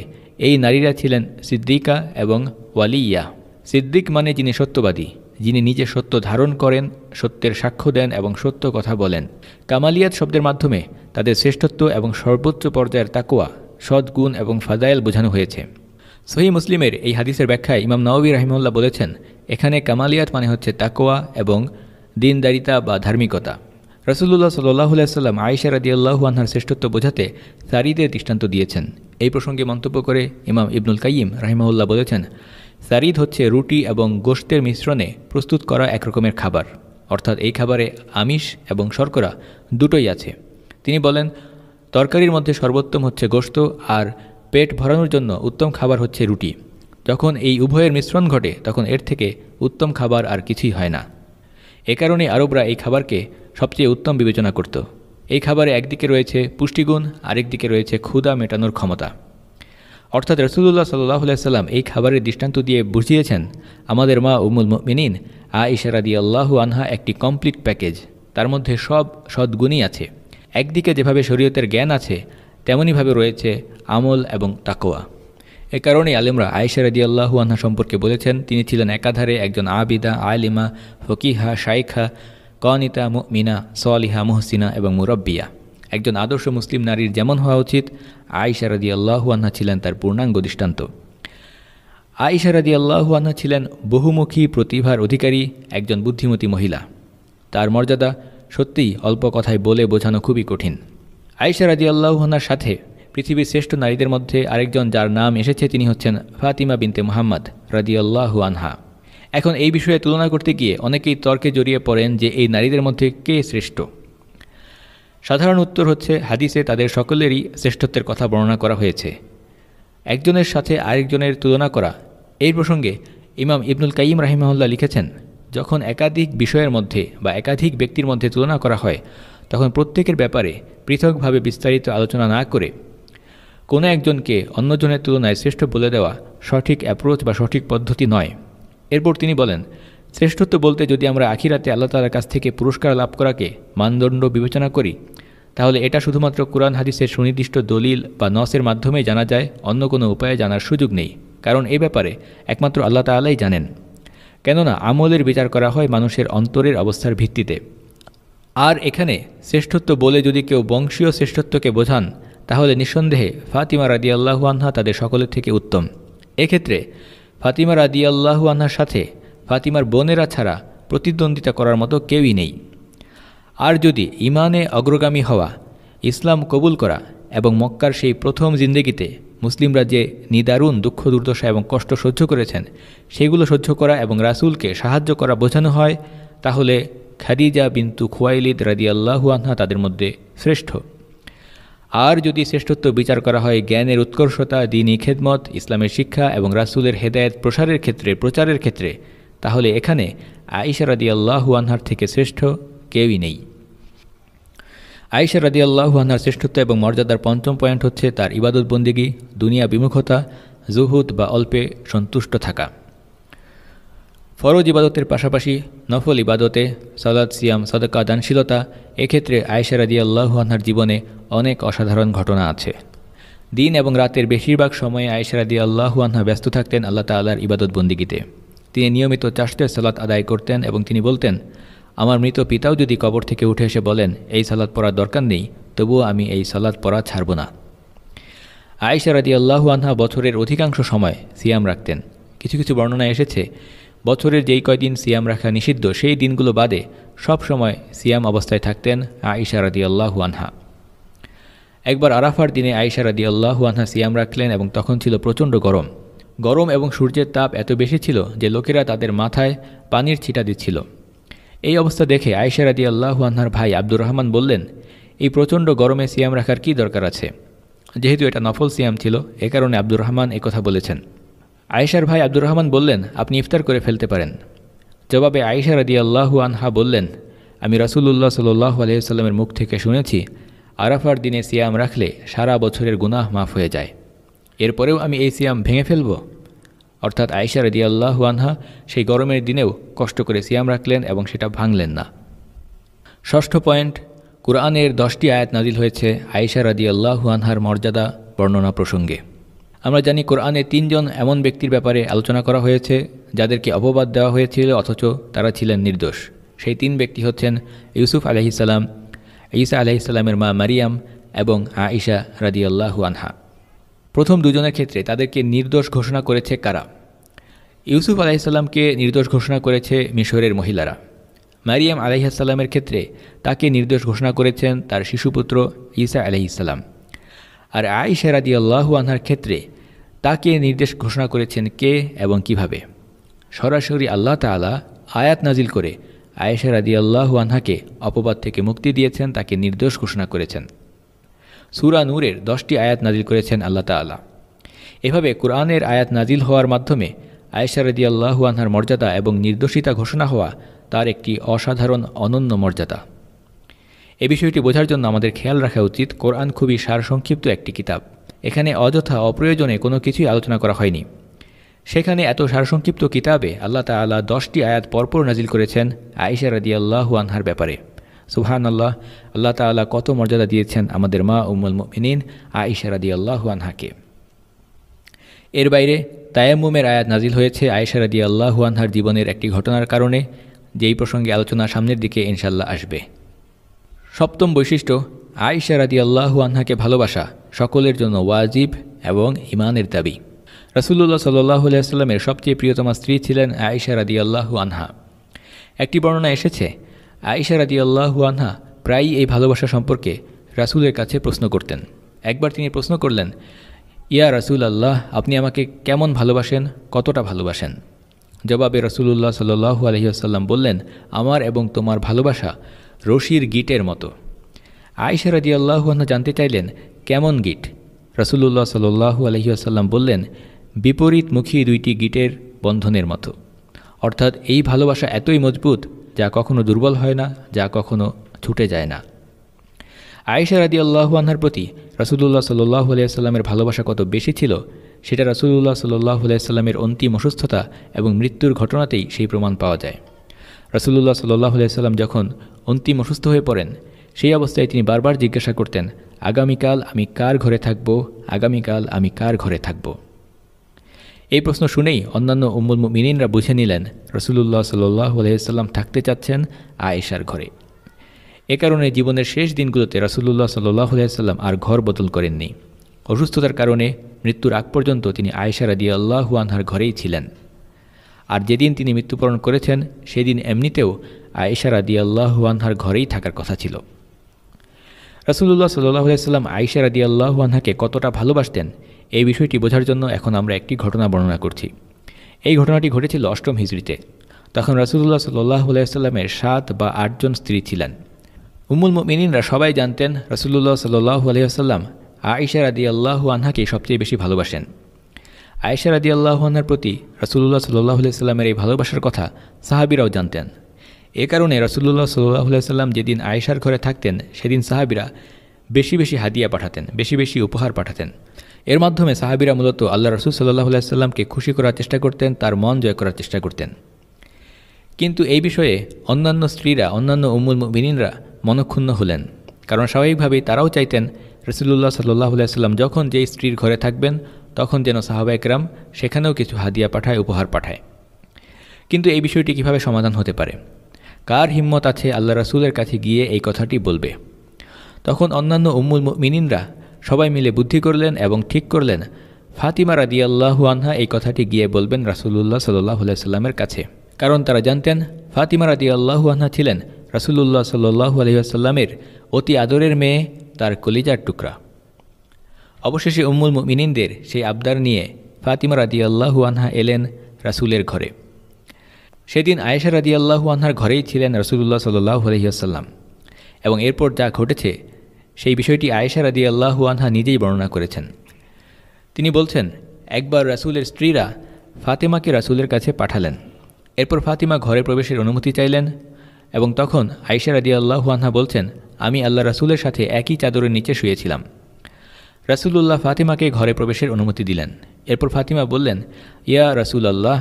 এই নারীরা ছিলেন সিদ্দিকা এবং ওয়ালিয়া। সিদ্দিক মানে যিনি সত্যবাদী, যিনি নিজে সত্য ধারণ করেন, সত্যের সাক্ষ্য দেন এবং সত্য কথা বলেন। কামালিয়াত শব্দের মাধ্যমে তাদের শ্রেষ্ঠত্ব এবং সর্বোচ্চ পর্যায়ের তাকওয়া, সদ্গুণ এবং ফাদায়েল বোঝানো হয়েছে। সহিহ মুসলিমের এই হাদিসের ব্যাখ্যায় ইমাম নাওয়াবী রাহিমাহুল্লাহ বলেছেন, এখানে কামালিয়াত মানে হচ্ছে তাকওয়া এবং দিনদারিতা বা ধার্মিকতা। রাসূলুল্লাহ সাল্লাল্লাহু আলাইহি ওয়াসাল্লাম আয়েশা রাদিয়াল্লাহু আনহার শ্রেষ্ঠত্ব বোঝাতে সারিদের দৃষ্টান্ত দিয়েছেন। এই প্রসঙ্গে মন্তব্য করে ইমাম ইবনুল কাইয়িম রাহিমাহুল্লাহ বলেছেন, সারিদ হচ্ছে রুটি এবং গোশতের মিশ্রণে প্রস্তুত করা এক রকমের খাবার, অর্থাৎ এই খাবারে আমিষ এবং শর্করা দুটোই আছে। তিনি বলেন, তরকারির মধ্যে সর্বোত্তম হচ্ছে গোশত, আর পেট ভরানোর জন্য উত্তম খাবার হচ্ছে রুটি। যখন এই উভয়ের মিশ্রণ ঘটে তখন এর থেকে উত্তম খাবার আর কিছুই হয় না। এ কারণে আরবরা এই খাবারকে সবচেয়ে উত্তম বিবেচনা করত। এই খাবারে একদিকে রয়েছে পুষ্টিগুণ, আরেক দিকে রয়েছে ক্ষুধা মেটানোর ক্ষমতা। অর্থাৎ রাসূলুল্লাহ সাল্লাল্লাহু আলাইহি ওয়াসাল্লাম এই খাবারের দৃষ্টান্ত দিয়ে বুঝিয়েছেন আমাদের মা উম্মুল মুমিনিন আয়েশা রাদিয়াল্লাহু আনহা একটি কমপ্লিট প্যাকেজ, তার মধ্যে সব সদ্গুণই আছে। একদিকে যেভাবে শরীয়তের জ্ঞান আছে, তেমনইভাবে রয়েছে আমল এবং তাকওয়া। এ কারণেই আলেমরা আয়েশা রাদিয়াল্লাহু আনহা সম্পর্কে বলেছেন, তিনি ছিলেন একাধারে একজন আবিদা, আলিমা, ফকিহা, শাইখা, কনিতা, মুমিনা, সলিহা, মুহসিনা এবং মুরব্বিয়া। একজন আদর্শ মুসলিম নারীর যেমন হওয়া উচিত, আয়েশা রাদিয়াল্লাহু আনহা ছিলেন তার পূর্ণাঙ্গ দৃষ্টান্ত। আয়েশা রাদিয়াল্লাহু আনহা ছিলেন বহুমুখী প্রতিভার অধিকারী একজন বুদ্ধিমতী মহিলা। তার মর্যাদা সত্যিই অল্প কথায় বলে বোঝানো খুবই কঠিন। আয়েশা রাদিয়াল্লাহু আনহার সাথে পৃথিবীর শ্রেষ্ঠ নারীদের মধ্যে আরেকজন যার নাম এসেছে, তিনি হচ্ছেন ফাতিমা বিনতে মুহাম্মদ রাদিয়াল্লাহু আনহা। এখন এই বিষয়ে তুলনা করতে গিয়ে অনেকেই তর্কে জড়িয়ে পড়েন যে এই নারীদের মধ্যে কে শ্রেষ্ঠ। সাধারণ উত্তর হচ্ছে, হাদিসে তাদের সকলেরই শ্রেষ্ঠত্বের কথা বর্ণনা করা হয়েছে। একজনের সাথে আরেকজনের তুলনা করা, এই প্রসঙ্গে ইমাম ইবনুল কাইয়িম রাহিমাহুল্লাহ লিখেছেন, যখন একাধিক বিষয়ের মধ্যে বা একাধিক ব্যক্তির মধ্যে তুলনা করা হয়, তখন প্রত্যেকের ব্যাপারে পৃথকভাবে বিস্তারিত আলোচনা না করে কোনো একজনকে অন্যজনের তুলনায় শ্রেষ্ঠ বলে দেওয়া সঠিক অ্যাপ্রোচ বা সঠিক পদ্ধতি নয়। এরপর তিনি বলেন, শ্রেষ্ঠত্ব বলতে যদি আমরা আখিরাতে আল্লাহ তাআলার কাছ থেকে পুরস্কার লাভ করাকে মানদণ্ড বিবেচনা করি, তাহলে এটা শুধুমাত্র কুরআন হাদিসের সুনির্দিষ্ট দলিল বা নসের মাধ্যমেই জানা যায়, অন্য কোনো উপায়ে জানার সুযোগ নেই। কারণ এই ব্যাপারে একমাত্র আল্লাহ তাআলাই জানেন। কেননা আমলের বিচার করা হয় মানুষের অন্তরের অবস্থার ভিত্তিতে। আর এখানে শ্রেষ্ঠত্ব বলে যদি কেউ বংশীয় শ্রেষ্ঠত্বকে বোঝান, তাহলে নিঃসন্দেহে ফাতিমা রাদিয়াল্লাহু আনহা তাদের সকলের থেকে উত্তম। এক্ষেত্রে ফাতিমা রাদিয়াল্লাহু আনহার সাথে ফাতিমার বোনেরা ছাড়া প্রতিদ্বন্দ্বিতা করার মতো কেউই নেই। আর যদি ইমানে অগ্রগামী হওয়া, ইসলাম কবুল করা এবং মক্কার সেই প্রথম জিন্দেগিতে মুসলিমরা যে নিদারুণ দুঃখ দুর্দশা এবং কষ্ট সহ্য করেছেন, সেগুলো সহ্য করা এবং রাসূলকে সাহায্য করা বোঝানো হয়, তাহলে খাদিজা বিনতু খুয়াইলিদ রাদিয়াল্লাহু আনহা তাদের মধ্যে শ্রেষ্ঠ। আর যদি শ্রেষ্ঠত্ব বিচার করা হয় জ্ঞানের উৎকর্ষতা, দ্বীনি খেদমত, ইসলামের শিক্ষা এবং রাসূলের হেদায়েত প্রচারের ক্ষেত্রে, তাহলে এখানে আয়েশা রাদিয়াল্লাহু আনহার থেকে শ্রেষ্ঠ কেউই নেই। আয়েশা রাদিয়াল্লাহু আনহার শ্রেষ্ঠত্ব এবং মর্যাদার পঞ্চম পয়েন্ট হচ্ছে তার ইবাদত বন্দেগী, দুনিয়া বিমুখতা, জুহুদ বা অল্পে সন্তুষ্ট থাকা। ফরজ ইবাদতের পাশাপাশি নফল ইবাদতে সালাত, সিয়াম, সাদকা, দানশীলতা, এক্ষেত্রে আয়েশা রাদিয়াল্লাহু আনহার জীবনে অনেক অসাধারণ ঘটনা আছে। দিন এবং রাতের বেশিরভাগ সময়ে আয়েশা রাদিয়াল্লাহু আনহা ব্যস্ত থাকতেন আল্লাহ তাআলার ইবাদত বন্দেগীতে। তিনি নিয়মিত চারটি সালাত আদায় করতেন এবং তিনি বলতেন, আমার মৃত পিতাও যদি কবর থেকে উঠে এসে বলেন এই সালাত পড়ার দরকার নেই, তবুও আমি এই সালাত পড়া ছাড়ব না। আয়েশা রাদিয়াল্লাহু আনহা বছরের অধিকাংশ সময় সিয়াম রাখতেন। কিছু কিছু বর্ণনায় এসেছে, বছরের যেই কয়দিন সিয়াম রাখা নিষিদ্ধ, সেই দিনগুলো বাদে সব সময় সিয়াম অবস্থায় থাকতেন আয়েশা রাদিয়াল্লাহু আনহা। একবার আরাফার দিনে আয়েশা রাদিয়াল্লাহু আনহা সিয়াম রাখলেন এবং তখন ছিল প্রচণ্ড গরম এবং সূর্যের তাপ এত বেশি ছিল যে লোকেরা তাদের মাথায় পানির ছিটা দিচ্ছিল। এই অবস্থা দেখে আয়েশা রাদিয়াল্লাহু আনহার ভাই আব্দুর রহমান বললেন, এই প্রচণ্ড গরমে সিয়াম রাখার কী দরকার আছে? যেহেতু এটা নফল সিয়াম ছিল, এ কারণে আব্দুর রহমান একথা বলেছেন। আয়েশার ভাই আব্দুর রহমান বললেন, আপনি ইফতার করে ফেলতে পারেন। জবাবে আয়েশা রাদিয়াল্লাহু আনহা বললেন, আমি রাসূলুল্লাহ সাল্লাল্লাহু আলাইহি ওয়াসাল্লামের মুখ থেকে শুনেছি, আরাফার দিনে সিয়াম রাখলে সারা বছরের গুনাহ মাফ হয়ে যায়। এরপরেও আমি এই সিয়াম ভেঙে ফেলব? অর্থাৎ আয়েশা রাদিয়াল্লাহু আনহা সেই গরমের দিনেও কষ্ট করে সিয়াম রাখলেন এবং সেটা ভাঙলেন না। ষষ্ঠ পয়েন্ট, কুরআনের 10টি আয়াত নাজিল হয়েছে আয়েশা রাদিয়াল্লাহু আনহার মর্যাদা বর্ণনা প্রসঙ্গে। আমরা জানি কোরআনে 3 জন এমন ব্যক্তির ব্যাপারে আলোচনা করা হয়েছে যাদেরকে অপবাদ দেওয়া হয়েছিল অথচ তারা ছিলেন নির্দোষ। সেই 3 ব্যক্তি হচ্ছেন ইউসুফ আলাইহিস সালাম, ঈসা আলাইহিস সালামের মা মারিয়াম এবং আয়েশা রাদিয়াল্লাহু আনহা। প্রথম দুজনের ক্ষেত্রে তাদেরকে নির্দোষ ঘোষণা করেছে কারা? ইউসুফ আলাইহিস সালামকে নির্দোষ ঘোষণা করেছে মিশরের মহিলারা। মারিয়াম আলাইহিস সালামের ক্ষেত্রে তাকে নির্দোষ ঘোষণা করেছেন তার শিশুপুত্র ঈসা আলাইহিস সালাম। আর আয়েশা রাদিয়াল্লাহু আনহার ক্ষেত্রে তাকে নির্দেশ ঘোষণা করেছেন কে এবং কিভাবে? সরাসরি আল্লাহ তাআলা আয়াত নাজিল করে আয়েশা রাদিয়াল্লাহু আনহাকে অপবাদ থেকে মুক্তি দিয়েছেন, তাকে নির্দোষ ঘোষণা করেছেন। সূরা নূরের 10টি আয়াত নাজিল করেছেন আল্লাহ তাআলা। এভাবে কুরআনের আয়াত নাজিল হওয়ার মাধ্যমে আয়েশা রাদিয়াল্লাহু আনহার মর্যাদা এবং নির্দোষিতা ঘোষণা হওয়া তার একটি অসাধারণ অনন্য মর্যাদা। এ বিষয়টি বোঝার জন্য আমাদের খেয়াল রাখা উচিত, কোরআন খুবই সারসংক্ষিপ্ত একটি কিতাব। এখানে অযথা অপ্রয়োজনে কোনো কিছুই আলোচনা করা হয়নি। সেখানে এত সারসংক্ষিপ্ত কিতাবে আল্লাহ তাআলা 10টি আয়াত পরপর নাজিল করেছেন আয়েশা রাদিয়াল্লাহু আনহার ব্যাপারে। সুবহানাল্লাহ, আল্লাহ তাআলা কত মর্যাদা দিয়েছেন আমাদের মা উম্মুল মুমিনিন আয়েশা রাদিয়াল্লাহু আনহাকে। এর বাইরে তায়াম্মুমের আয়াত নাজিল হয়েছে আয়েশা রাদিয়াল্লাহু আনহার জীবনের একটি ঘটনার কারণে, যেই প্রসঙ্গে আলোচনা সামনের দিকে ইনশাল্লাহ আসবে। সপ্তম বৈশিষ্ট্য, আয়েশা রাদিয়াল্লাহু আনহাকে ভালোবাসা সকলের জন্য ওয়াজিব এবং ঈমানের দাবি। রাসূলুল্লাহ সাল্লাল্লাহু আলাইহি ওয়াসাল্লামের সবচেয়ে প্রিয়তমা স্ত্রী ছিলেন আয়েশা রাদিয়াল্লাহু আনহা। একটি বর্ণনা এসেছে, আয়েশা রাদিয়াল্লাহু আনহা প্রায়ই এই ভালোবাসা সম্পর্কে রাসূলের কাছে প্রশ্ন করতেন। একবার তিনি প্রশ্ন করলেন, ইয়া রাসূলুল্লাহ, আপনি আমাকে কেমন ভালোবাসেন, কতটা ভালোবাসেন? জবাবে রাসূলুল্লাহ সাল্লাল্লাহু আলাইহি ওয়াসাল্লাম বললেন, আমার এবং তোমার ভালোবাসা রশির গিটের মতো। আয়েশা রাদিয়াল্লাহু আনহা জানতে চাইলেন, কেমন গিট? রাসূলুল্লাহ সাল্লাল্লাহু আলাইহি ওয়াসাল্লাম বললেন, বিপরীতমুখী দুইটি গিটের বন্ধনের মতো। অর্থাৎ এই ভালোবাসা এতই মজবুত যা কখনো দুর্বল হয় না, যা কখনো ছুটে যায় না। আয়েশা রাদিয়াল্লাহু আনহার প্রতি রাসূলুল্লাহ সাল্লাল্লাহু আলাইহি ওয়াসাল্লামের ভালোবাসা কত বেশি ছিল সেটা রাসূলুল্লাহ সাল্লাল্লাহু আলাইহি ওয়াসাল্লামের অন্তিম অসুস্থতা এবং মৃত্যুর ঘটনাতেই সেই প্রমাণ পাওয়া যায়। রাসূলুল্লাহ সাল্লাল্লাহু আলাইহি ওয়াসাল্লাম যখন অন্তিম অসুস্থ হয়ে পড়েন, সেই অবস্থায় তিনি বারবার জিজ্ঞাসা করতেন, আগামীকাল আমি কার ঘরে থাকব, আগামীকাল আমি কার ঘরে থাকব? এই প্রশ্ন শুনেই অন্যান্য উম্মুল মুমিনিনরা বুঝে নিলেন রাসূলুল্লাহ সাল্লাল্লাহু আলাইহি ওয়াসাল্লাম থাকতে চাচ্ছেন আয়েশার ঘরে। এ কারণে জীবনের শেষ দিনগুলোতে রাসূলুল্লাহ সাল্লাল্লাহু আলাইহি ওয়াসাল্লাম আর ঘর বদল করেননি। অসুস্থতার কারণে মৃত্যুর আগ পর্যন্ত তিনি আয়েশা রাদিয়াল্লাহু আনহার ঘরেই ছিলেন। আর যেদিন তিনি মৃত্যুবরণ করেছেন সেদিন এমনিতেও আয়েশা রাদিয়াল্লাহু আনহার ঘরেই থাকার কথা ছিল। রাসূলুল্লাহ সাল্লাল্লাহু আলাইহি ওয়াসাল্লাম আয়েশা রাদিয়াল্লাহু আনহাকে কতটা ভালোবাসতেন এই বিষয়টি বোঝার জন্য এখন আমরা একটি ঘটনা বর্ণনা করছি। এই ঘটনাটি ঘটেছিল ৮ম হিজরিতে। তখন রাসূলুল্লাহ সাল্লাল্লাহু আলাইহি ওয়াসাল্লামের ৭ বা ৮ জন স্ত্রী ছিলেন। উম্মুল মুমিনিনরা সবাই জানতেন রাসূলুল্লাহ সাল্লাল্লাহু আলাইহি ওয়াসাল্লাম আয়েশা রাদিয়াল্লাহু আনহাকে সবচেয়ে বেশি ভালোবাসেন। আয়েশা রাদিয়াল্লাহু আনহার প্রতি রাসূলুল্লাহ সাল্লাল্লাহু আলাইহি ওয়াসাল্লামের এই ভালোবাসার কথা সাহাবীরাও জানতেন। এ কারণে রাসূলুল্লাহ সাল্লাল্লাহু আলাইহি ওয়াসাল্লাম যেদিন আয়েশার ঘরে থাকতেন সেদিন সাহাবীরা বেশি বেশি হাদিয়া পাঠাতেন, বেশি বেশি উপহার পাঠাতেন। এর মাধ্যমে সাহাবীরা মূলত আল্লাহ রাসূল সাল্লাল্লাহু আলাইহি ওয়াসাল্লামকে খুশি করার চেষ্টা করতেন, তার মন জয় করার চেষ্টা করতেন। কিন্তু এই বিষয়ে অন্যান্য স্ত্রীরা, অন্যান্য উম্মুল মুমিনিনরা মনক্ষুণ্ণ হলেন, কারণ স্বাভাবিকভাবেই তারাও চাইতেন রাসূলুল্লাহ সাল্লাল্লাহু আলাইহি ওয়াসাল্লাম যখন যেই স্ত্রীর ঘরে থাকবেন তখন যেন সাহাবায়ে কেরাম সেখানেও কিছু হাদিয়া পাঠায়, উপহার পাঠায়। কিন্তু এই বিষয়টি কিভাবে সমাধান হতে পারে? কার হিম্মত আছে আল্লাহ রাসূলের কাছে গিয়ে এই কথাটি বলবে? তখন অন্যান্য উম্মুল মুমিনিনরা সবাই মিলে বুদ্ধি করলেন এবং ঠিক করলেন ফাতিমা রাদিয়াল্লাহু আনহা এই কথাটি গিয়ে বলবেন রাসূলুল্লাহ সাল্লাল্লাহু আলাইহি ওয়াসাল্লামের কাছে। কারণ তারা জানতেন ফাতিমা রাদিয়াল্লাহু আনহা ছিলেন রাসূলুল্লাহ সাল্লাল্লাহু আলাইহি ওয়াসাল্লামের অতি আদরের মেয়ে, তার কলিজার টুকরা। অবশেষে উম্মুল মুমিনিনদের সেই আবদার নিয়ে ফাতিমা রাদিয়াল্লাহু আনহা এলেন রাসূলের ঘরে। সেদিন আয়েশা রাদিয়াল্লাহু আনহার ঘরেই ছিলেন রাসূলুল্লাহ সাল্লাল্লাহু আলাইহি ওয়াসাল্লাম। এবং এরপর যা ঘটেছে সেই বিষয়টি আয়েশা রাদিয়াল্লাহু আনহা নিজেই বর্ণনা করেছেন। তিনি বলছেন, একবার রাসূলের স্ত্রীরা ফাতিমাকে রাসূলের কাছে পাঠালেন। এরপর ফাতিমা ঘরে প্রবেশের অনুমতি চাইলেন এবং তখন আয়েশা রাদিয়াল্লাহু আনহা বলছেন, আমি আল্লাহ রাসূলের সাথে একই চাদরের নিচে শুয়েছিলাম। রাসূলুল্লাহ ফাতিমাকে ঘরে প্রবেশের অনুমতি দিলেন। এরপর ফাতিমা বললেন, ইয়া রাসূলুল্লাহ,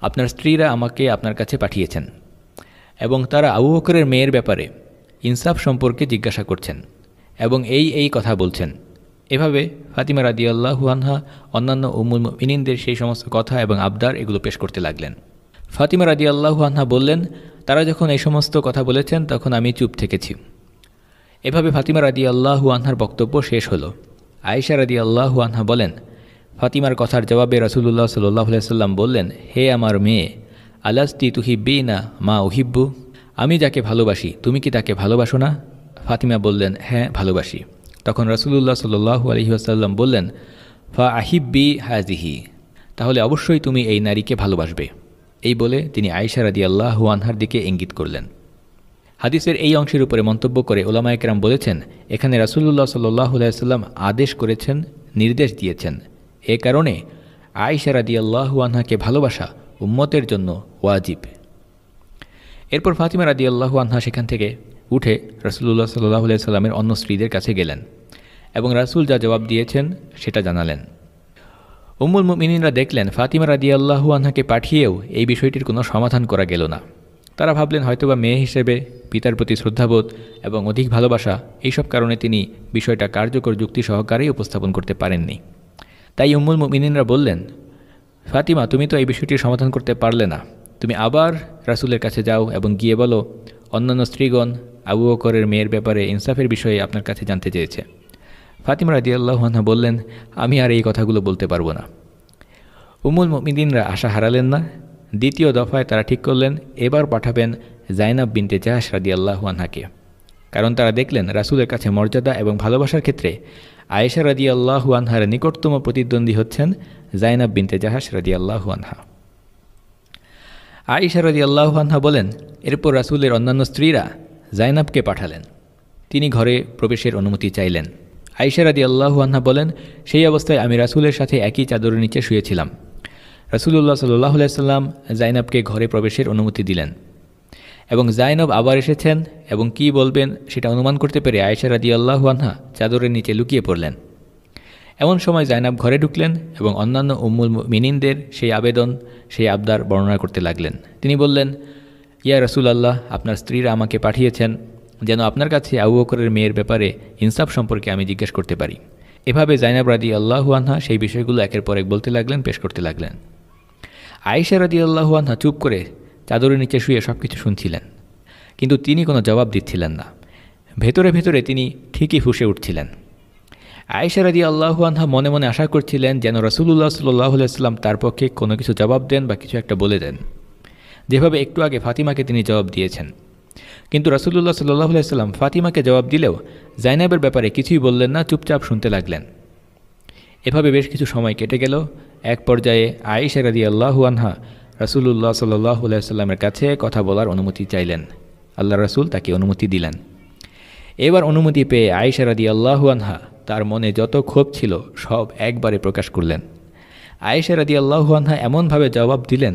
আপনার স্ত্রীরা আমাকে আপনার কাছে পাঠিয়েছেন এবং তারা আবু বকরের মেয়ের ব্যাপারে ইনসাফ সম্পর্কে জিজ্ঞাসা করছেন এবং এই কথা বলছেন। এভাবে ফাতিমা রাদিয়াল্লাহু আনহা অন্যান্য উম্মুল মুমিনিনদের সেই সমস্ত কথা এবং আবদার এগুলো পেশ করতে লাগলেন। ফাতিমা রাদিয়াল্লাহু আনহা বললেন, তারা যখন এই সমস্ত কথা বলেছেন তখন আমি চুপ থেকেছি। এভাবে ফাতিমা রাদিয়াল্লাহু আনহার বক্তব্য শেষ হলো। আয়েশা রাদিয়াল্লাহু আনহা বলেন, ফাতিমার কথার জবাবে রাসূলুল্লাহ সাল্লাল্লাহু আলাইহি ওয়াসাল্লাম বললেন, হে আমার মেয়ে, আলাস্তি তুহিব্বিনা মা উহিব্বু, আমি যাকে ভালোবাসি তুমি কি তাকে ভালোবাসো না? ফাতিমা বললেন, হ্যাঁ ভালোবাসি। তখন রাসূলুল্লাহ সাল্লাল্লাহু আলাইহি ওয়াসাল্লাম বললেন, ফা আহিব্বি হাযিহি, তাহলে অবশ্যই তুমি এই নারীকে ভালোবাসবে। এই বলে তিনি আয়েশা রাদিয়াল্লাহু আনহার দিকে ইঙ্গিত করলেন। হাদিসের এই অংশের উপরে মন্তব্য করে উলামায়ে কেরাম বলেছেন, এখানে রাসূলুল্লাহ সাল্লাল্লাহু আলাইহি ওয়াসাল্লাম আদেশ করেছেন, নির্দেশ দিয়েছেন। এ কারণে আয়েশা রাদিয়াল্লাহু আনহাকে ভালোবাসা উম্মতের জন্য ওয়াজিব। এরপর ফাতিমা রাদিয়াল্লাহু আনহা সেখান থেকে উঠে রাসূলুল্লাহ সাল্লাল্লাহু আলাইহি ওয়াসাল্লামের অন্য স্ত্রীদের কাছে গেলেন এবং রাসূল যা জবাব দিয়েছেন সেটা জানালেন। উম্মুল মুমিনিনরা দেখলেন ফাতিমা রাদিয়াল্লাহু আনহাকে পাঠিয়েও এই বিষয়টির কোনো সমাধান করা গেল না। তারা ভাবলেন হয়তোবা মেয়ে হিসেবে পিতার প্রতি শ্রদ্ধাবোধ এবং অধিক ভালোবাসা, এইসব কারণে তিনি বিষয়টা কার্যকর যুক্তি সহকারেই উপস্থাপন করতে পারেননি। তাই উম্মুল মুমিনিনরা বললেন, ফাতিমা, তুমি তো এই বিষয়টির সমাধান করতে পারলে না, তুমি আবার রাসূলের কাছে যাও এবং গিয়ে বলো অন্যান্য স্ত্রীগণ আবু বকরের মেয়ের ব্যাপারে ইনসাফের বিষয়ে আপনার কাছে জানতে চেয়েছে। ফাতিমা রাদিয়াল্লাহু আনহা বললেন, আমি আর এই কথাগুলো বলতে পারবো না। উম্মুল মুমিনিনরা আশা হারালেন না। দ্বিতীয় দফায় তারা ঠিক করলেন এবার পাঠাবেন জাইনাব বিনতে জাহাশ রাদিয়াল্লাহু আনহাকে, কারণ তারা দেখলেন রাসূলের কাছে মর্যাদা এবং ভালোবাসার ক্ষেত্রে আয়েশা রাদিয়াল্লাহু আনহার নিকটতম প্রতিদ্বন্দ্বী হচ্ছেন জাইনাব বিনতে জাহাশ রাদিয়াল্লাহু আনহা। আয়েশা রাদিয়াল্লাহু আনহা বলেন, এরপর রাসূলের অন্যান্য স্ত্রীরা জাইনাবকে পাঠালেন। তিনি ঘরে প্রবেশের অনুমতি চাইলেন। আয়েশা রাদিয়াল্লাহু আনহা বলেন, সেই অবস্থায় আমি রাসূলের সাথে একই চাদরের নিচে শুয়েছিলাম। রাসূলুল্লাহ সাল্লাল্লাহু আলাইহি সাল্লাম জাইনাবকে ঘরে প্রবেশের অনুমতি দিলেন এবং জাইনব আবার এসেছেন এবং কি বলবেন সেটা অনুমান করতে পেরে আয়েশা রাদিয়াল্লাহু আনহা চাদরের নিচে লুকিয়ে পড়লেন। এমন সময় জাইনাব ঘরে ঢুকলেন এবং অন্যান্য উম্মুল মুমিনিনদের সেই আবেদন, সেই আবদার বর্ণনা করতে লাগলেন। তিনি বললেন, ইয়া রাসূলুল্লাহ, আপনার স্ত্রীরা আমাকে পাঠিয়েছেন যেন আপনার কাছে আবু বকরের মেয়ের ব্যাপারে ইনসাফ সম্পর্কে আমি জিজ্ঞেস করতে পারি। এভাবে জাইনাব রাদিয়াল্লাহু আনহা সেই বিষয়গুলো একের পর এক বলতে লাগলেন, পেশ করতে লাগলেন। আয়েশা রাদিয়াল্লাহু আনহা চুপ করে চাদরের নিচে শুয়ে সব কিছু শুনছিলেন, কিন্তু তিনি কোনো জবাব দিচ্ছিলেন না। ভেতরে ভেতরে তিনি ঠিকই ফুঁসে উঠছিলেন। আয়েশা রাদিয়াল্লাহু আনহা মনে মনে আশা করছিলেন যেন রাসূলুল্লাহ সাল্লাল্লাহু আলাইহি ওয়াসাল্লাম তার পক্ষে কোনো কিছু জবাব দেন বা কিছু একটা বলে দেন, যেভাবে একটু আগে ফাতিমাকে তিনি জবাব দিয়েছেন। কিন্তু রাসূলুল্লাহ সাল্লাল্লাহু আলাইহি ওয়াসাল্লাম ফাতিমাকে জবাব দিলেও জাইনাবের ব্যাপারে কিছুই বললেন না, চুপচাপ শুনতে লাগলেন। এভাবে বেশ কিছু সময় কেটে গেল। এক পর্যায়ে আয়েশা রাদিয়াল্লাহু আনহা রাসূলুল্লাহ সাল্লাল্লাহু আলাইহি ওয়াসাল্লামের কাছে কথা বলার অনুমতি চাইলেন। আল্লাহ রাসূল তাকে অনুমতি দিলেন। এবার অনুমতি পেয়ে আয়েশা রাদিয়াল্লাহু আনহা তার মনে যত ক্ষোভ ছিল সব একবারে প্রকাশ করলেন। আয়েশা রাদিয়াল্লাহু আনহা এমনভাবে জবাব দিলেন,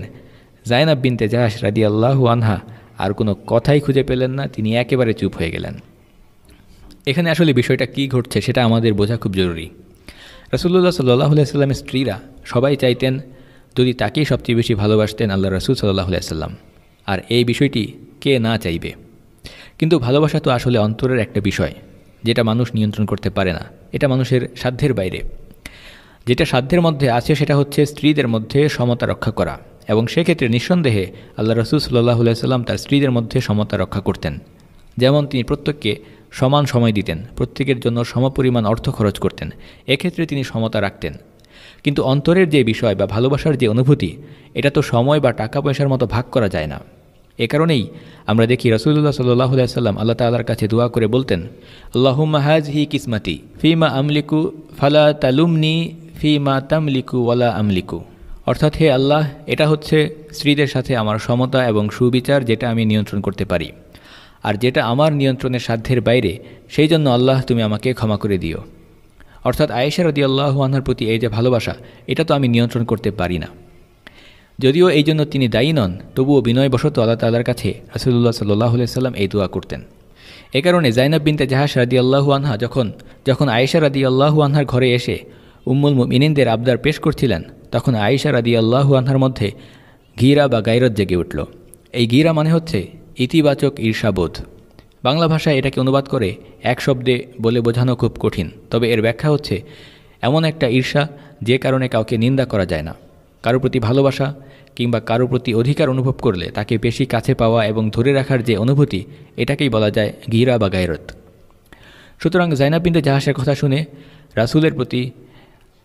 জাইনাব বিনতে জাহাশ রাদিয়াল্লাহু আনহা আর কোনো কথাই খুঁজে পেলেন না, তিনি একেবারে চুপ হয়ে গেলেন। এখানে আসলে বিষয়টা কী ঘটছে সেটা আমাদের বোঝা খুব জরুরি। রাসূলুল্লাহ সাল্লাল্লাহু আলাইহি ওয়াসাল্লামের স্ত্রীরা সবাই চাইতেন যদি তাকেই সবচেয়ে বেশি ভালোবাসতেন আল্লাহ রাসূল সাল্লাল্লাহু আলাইহি ওয়াসাল্লাম, আর এই বিষয়টি কে না চাইবে। কিন্তু ভালোবাসা তো আসলে অন্তরের একটা বিষয়, যেটা মানুষ নিয়ন্ত্রণ করতে পারে না, এটা মানুষের সাধ্যের বাইরে। যেটা সাধ্যের মধ্যে আছে সেটা হচ্ছে স্ত্রীদের মধ্যে সমতা রক্ষা করা, এবং সেক্ষেত্রে নিঃসন্দেহে আল্লাহ রাসূল সাল্লাল্লাহু আলাইহি ওয়াসাল্লাম তার স্ত্রীদের মধ্যে সমতা রক্ষা করতেন। যেমন তিনি প্রত্যেককে সমান সময় দিতেন, প্রত্যেকের জন্য সমপরিমাণ অর্থ খরচ করতেন, এক্ষেত্রে তিনি সমতা রাখতেন। কিন্তু অন্তরের যে বিষয় বা ভালোবাসার যে অনুভূতি, এটা তো সময় বা টাকা পয়সার মতো ভাগ করা যায় না। এ কারণেই আমরা দেখি রাসূলুল্লাহ সাল্লাল্লাহু আলাইহি ওয়াসাল্লাম আল্লাহ তাআলার কাছে দোয়া করে বলতেন, আল্লাহুম্মা হাযিহি কিসমাতি ফীমা আমলিকু ফালা তালুমনি ফীমা তামলিকু ওয়ালা আমলিকু। অর্থাৎ, হে আল্লাহ, এটা হচ্ছে স্ত্রীদের সাথে আমার সমতা এবং সুবিচার, যেটা আমি নিয়ন্ত্রণ করতে পারি, আর যেটা আমার নিয়ন্ত্রণের সাধ্যের বাইরে সেই জন্য আল্লাহ তুমি আমাকে ক্ষমা করে দিও। অর্থাৎ আয়েশা রাদিয়াল্লাহু আনহার প্রতি এই যে ভালোবাসা, এটা তো আমি নিয়ন্ত্রণ করতে পারি না। যদিও এই জন্য তিনি দায়ী নন, তবুও বিনয়বশত আল্লাহ তাআলার কাছে রাসূলুল্লাহ সাল্লাল্লাহু আলাইহি ওয়াসাল্লাম এই দোয়া করতেন। এ কারণে জাইনাব বিনতে জাহাশ রাদিয়াল্লাহু আনহা যখন আয়েশা রাদিয়াল্লাহু আনহার ঘরে এসে উম্মুল মুমিনিনদের আবদার পেশ করছিলেন, তখন আয়েশা রাদিয়াল্লাহু আনহার মধ্যে গীরা বা গায়রত জেগে উঠল। এই গীরা মানে হচ্ছে ইতিবাচক ঈর্ষাবোধ। বাংলা ভাষায় এটাকে অনুবাদ করে এক শব্দে বলে বোঝানো খুব কঠিন, তবে এর ব্যাখ্যা হচ্ছে এমন একটা ঈর্ষা যে কারণে কাউকে নিন্দা করা যায় না। কারো প্রতি ভালোবাসা কিংবা কারো প্রতি অধিকার অনুভব করলে তাকে বেশি কাছে পাওয়া এবং ধরে রাখার যে অনুভূতি, এটাকেই বলা যায় গীরা বা গায়রত। সুতরাং জাইনাব বিনতে জাহাশের কথা শুনে রাসূলের প্রতি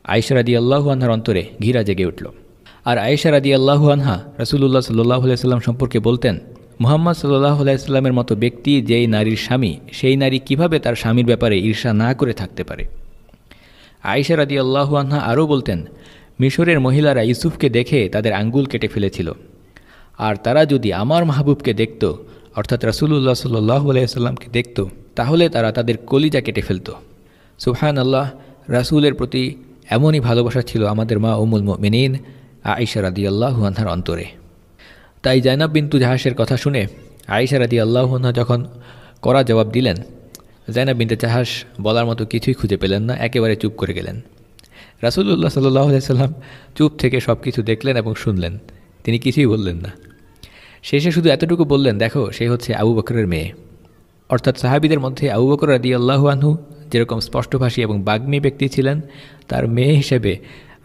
আয়েশা রাদিয়াল্লাহু আনহার অন্তরে গীরা জেগে উঠল। আর আয়েশা রাদিয়াল্লাহু আনহা রাসূলুল্লাহ সাল্লাল্লাহু আলাইহি ওয়াসাল্লাম সম্পর্কে বলতেন, মুহাম্মদ সাল্লাল্লাহু আলাইহি ওয়াসাল্লামের মতো ব্যক্তি যেই নারীর স্বামী, সেই নারী কিভাবে তার স্বামীর ব্যাপারে ঈর্ষা না করে থাকতে পারে। আয়েশা রাদিয়াল্লাহু আনহা আরও বলতেন, মিশরের মহিলারা ইউসুফকে দেখে তাদের আঙ্গুল কেটে ফেলেছিল, আর তারা যদি আমার মাহবুবকে দেখত, অর্থাৎ রাসূলুল্লাহ সাল্লাল্লাহু আলাইহি ওয়াসাল্লামকে দেখত, তাহলে তারা তাদের কলিজা কেটে ফেলত। সুবহানাল্লাহ, রাসূলের প্রতি এমনই ভালোবাসা ছিল আমাদের মা উম্মুল মুমিনিন আয়েশা রাদিয়াল্লাহু আনহার অন্তরে। তাই জাইনাব বিনতু জাহাশের কথা শুনে আয়েশা রাদিয়াল্লাহু আনহা যখন কড়া জবাব দিলেন, জাইনাব বিনতে জাহাশ বলার মতো কিছুই খুঁজে পেলেন না, একেবারে চুপ করে গেলেন। রাসূলুল্লাহ সাল্লাল্লাহু আলাইহি ওয়াসাল্লাম চুপ থেকে সব কিছু দেখলেন এবং শুনলেন, তিনি কিছুই বললেন না। শেষে শুধু এতটুকু বললেন, দেখো সে হচ্ছে আবু বকরের মেয়ে। অর্থাৎ সাহাবীদের মধ্যে আবু বকর রাদিয়াল্লাহু আনহু যেরকম স্পষ্টভাষী এবং বাগ্মী ব্যক্তি ছিলেন, তার মেয়ে হিসেবে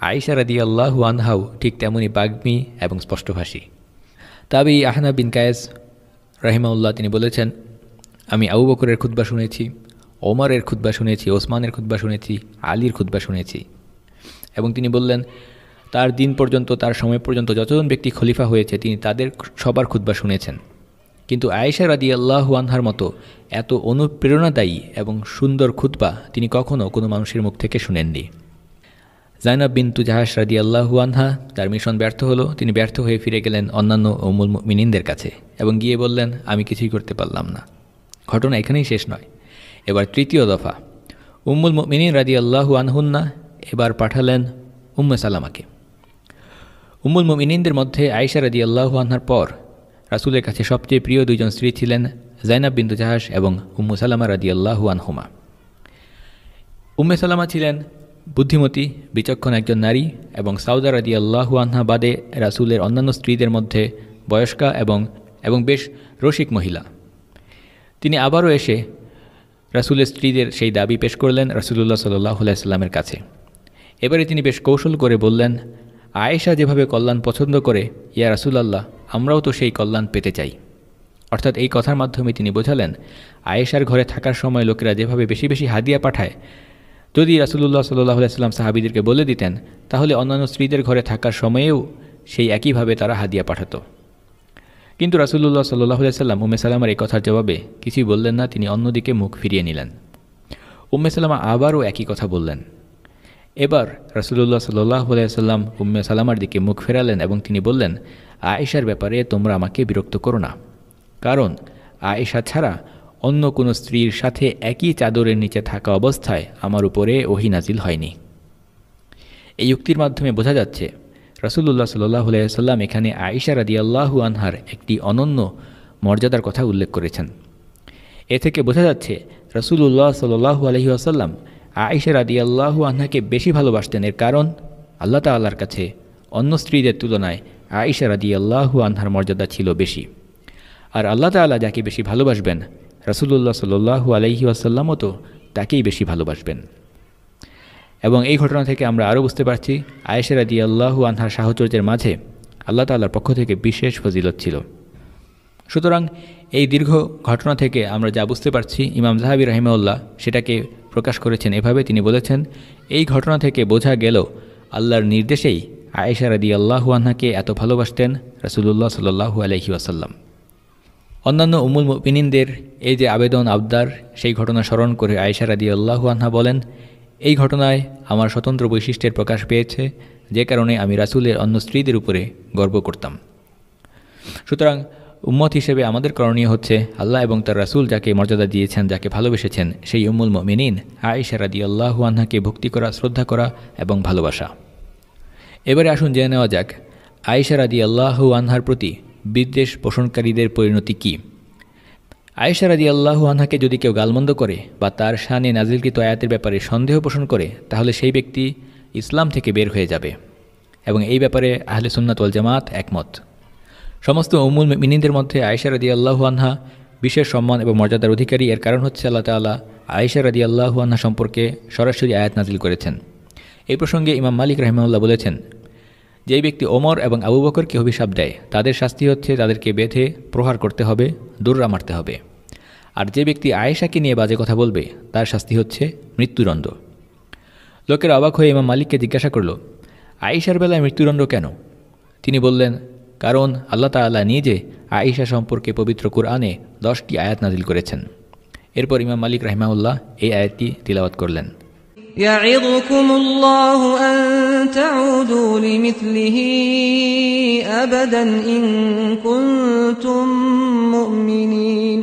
আয়েশা রাদিয়াল্লাহু আনহাও ঠিক তেমনই বাগ্মী এবং স্পষ্টভাষী। তাবেঈ আহনাব বিন কায়েস রাহিমাহুল্লাহ তিনি বলেছেন, আমি আবু বকরের খুতবা শুনেছি, ওমরের খুতবা শুনেছি, ওসমানের খুতবা শুনেছি, আলীর খুতবা শুনেছি। এবং তিনি বললেন, তার দিন পর্যন্ত, তার সময় পর্যন্ত যতজন ব্যক্তি খলিফা হয়েছে তিনি তাদের সবার খুতবা শুনেছেন। কিন্তু আয়েশা রাদিয়াল্লাহু আনহার মতো এত অনুপ্রেরণাদায়ী এবং সুন্দর খুতবা তিনি কখনও কোনো মানুষের মুখ থেকে শুনেননি। জাইনাব বিনতু জাহাশ রাদিয়াল্লাহু আনহা, তার মিশন ব্যর্থ হলো। তিনি ব্যর্থ হয়ে ফিরে গেলেন অন্যান্য উম্মুল মুমিনিনদের কাছে এবং গিয়ে বললেন, আমি কিছুই করতে পারলাম না। ঘটনা এখানেই শেষ নয়। এবার তৃতীয় দফা, উম্মুল মুমিনিন রাদিয়াল্লাহু আনহুন্না এবার পাঠালেন উম্মে সালামাকে। উম্মুল মুমিনিনদের মধ্যে আয়েশা রাদিয়াল্লাহু আনহার পর রাসূলের কাছে সবচেয়ে প্রিয় দুইজন স্ত্রী ছিলেন জাইনাব বিনতু জাহাশ এবং উম্মু সালামা রাদিয়াল্লাহু আনহুমা। উম্মে সালামা ছিলেন বুদ্ধিমতী, বিচক্ষণ একজন নারী এবং সাউদা রাদিয়াল্লাহু আনহা বাদে রাসূলের অন্যান্য স্ত্রীদের মধ্যে বয়স্কা এবং বেশ রসিক মহিলা। তিনি আবারও এসে রাসূলের স্ত্রীদের সেই দাবি পেশ করলেন রাসূলুল্লাহ সাল্লাল্লাহু আলাইহি সাল্লামের কাছে। এবারে তিনি বেশ কৌশল করে বললেন, আয়েশা যেভাবে কল্যাণ পছন্দ করে, ইয়া রাসূলুল্লাহ, আমরাও তো সেই কল্যাণ পেতে চাই। অর্থাৎ এই কথার মাধ্যমে তিনি বোঝালেন, আয়েশার ঘরে থাকার সময় লোকেরা যেভাবে বেশি বেশি হাদিয়া পাঠায়, যদি রাসূলুল্লাহ সাল্লাল্লাহু আলাইহি সাল্লাম সাহাবীদেরকে বলে দিতেন, তাহলে অন্যান্য স্ত্রীদের ঘরে থাকার সময়েও সেই একইভাবে তারা হাদিয়া পাঠাত। কিন্তু রাসূলুল্লাহ সাল্লাল্লাহু আলাইহি সাল্লাম উম্মে সালামার এই কথার জবাবে কিছুই বললেন না। তিনি অন্যদিকে মুখ ফিরিয়ে নিলেন। উম্মে সালামা আবারও একই কথা বললেন। এবার রাসূলুল্লাহ সাল্লাল্লাহু আলাইহি সাল্লাম উম্মে সালামার দিকে মুখ ফেরালেন এবং তিনি বললেন, আয়েশার ব্যাপারে তোমরা আমাকে বিরক্ত করো না, কারণ আয়েশা ছাড়া অন্য কোনো স্ত্রীর সাথে একই চাদরের নিচে থাকা অবস্থায় আমার উপরে ওহী নাজিল হয়নি। এই উক্তির মাধ্যমে বোঝা যাচ্ছে রাসূলুল্লাহ সাল্লাল্লাহু আলাইহি সাল্লাম এখানে আয়েশা রাদিয়াল্লাহু আনহার একটি অনন্য মর্যাদার কথা উল্লেখ করেছেন। এ থেকে বোঝা যাচ্ছে রাসূলুল্লাহ সাল্লাল্লাহু আলাইহি ওয়াসাল্লাম আয়েশা রাদিয়াল্লাহু আনহাকে বেশি ভালোবাসতেন। এর কারণ আল্লাহ তাআলার কাছে অন্য স্ত্রীদের তুলনায় আয়েশা রাদিয়াল্লাহু আনহার মর্যাদা ছিল বেশি। আর আল্লাহ তাআলা যাকে বেশি ভালোবাসবেন, রাসূলুল্লাহ সাল্লাল্লাহু আলাইহি ওয়াসাল্লামও তো তাকেই বেশি ভালোবাসবেন। এবং এই ঘটনা থেকে আমরা আরও বুঝতে পারছি আয়েশা রাদিয়াল্লাহু আনহার সাহচর্যের মাঝে আল্লাহ তাআলার পক্ষ থেকে বিশেষ ফজিলত ছিল। সুতরাং এই দীর্ঘ ঘটনা থেকে আমরা যা বুঝতে পারছি, ইমাম যাহাবী রাহিমাহুল্লাহ সেটাকে প্রকাশ করেছেন এভাবে। তিনি বলেছেন, এই ঘটনা থেকে বোঝা গেল আল্লাহর নির্দেশেই আয়েশা রাদিয়াল্লাহু আনহাকে এত ভালোবাসতেন রাসূলুল্লাহ সাল্লাল্লাহু আলাইহি ওয়াসাল্লাম। অন্যান্য উম্মুল মুমিনিনদের এই যে আবেদন আবদার, সেই ঘটনা স্মরণ করে আয়েশা রাদিয়াল্লাহু আনহা বলেন, এই ঘটনায় আমার স্বতন্ত্র বৈশিষ্ট্যের প্রকাশ পেয়েছে, যে কারণে আমি রাসূলের অন্য স্ত্রীদের উপরে গর্ব করতাম। সুতরাং উম্মত হিসেবে আমাদের করণীয় হচ্ছে আল্লাহ এবং তার রাসূল যাকে মর্যাদা দিয়েছেন, যাকে ভালোবেসেছেন, সেই উম্মুল মুমিনিন আয়েশা রাদিয়াল্লাহু আনহাকে ভক্তি করা, শ্রদ্ধা করা এবং ভালোবাসা। এবারে আসুন জেনে নেওয়া যাক আয়েশা রাদিয়াল্লাহু আনহার প্রতি বিদ্বেষ পোষণকারীদের পরিণতি কী। আয়েশা রাদিয়াল্লাহু আনহাকে যদি কেউ গালমন্দ করে বা তার শানে নাজিলকৃত আয়াতের ব্যাপারে সন্দেহ পোষণ করে, তাহলে সেই ব্যক্তি ইসলাম থেকে বের হয়ে যাবে। এবং এই ব্যাপারে আহলে সুন্নাত ওয়াল জামাত একমত। সমস্ত উম্মুল মুমিনিনদের মধ্যে আয়েশা রাদিয়াল্লাহু আনহা বিশেষ সম্মান এবং মর্যাদার অধিকারী। এর কারণ হচ্ছে আল্লাহ তাআলা আয়েশা রাদিয়াল্লাহু আনহা সম্পর্কে সরাসরি আয়াত নাজিল করেছেন। এই প্রসঙ্গে ইমাম মালিক রাহিমাহুল্লাহ বলেছেন, যেই ব্যক্তি ওমর এবং আবু বকরকে অভিশাপ দেয়, তাদের শাস্তি হচ্ছে তাদেরকে বেঁধে প্রহার করতে হবে, দৌড়া মারতে হবে। আর যে ব্যক্তি আয়েশাকে নিয়ে বাজে কথা বলবে, তার শাস্তি হচ্ছে মৃত্যুদণ্ড। লোকেরা অবাক হয়ে ইমাম মালিককে জিজ্ঞাসা করল, আয়েশার বেলায় মৃত্যুদণ্ড কেন? তিনি বললেন, কারণ আল্লাহ তাআলা নিজে আয়েশা সম্পর্কে পবিত্র কুরআনে 10টি আয়াত নাজিল করেছেন। এরপর ইমাম মালিক রাহিমাহুল্লাহ এই আয়াতটি তিলাওয়াত করলেন। يعظكم الله أن تعودوا لمثله أبدا إن كنتم مؤمنين।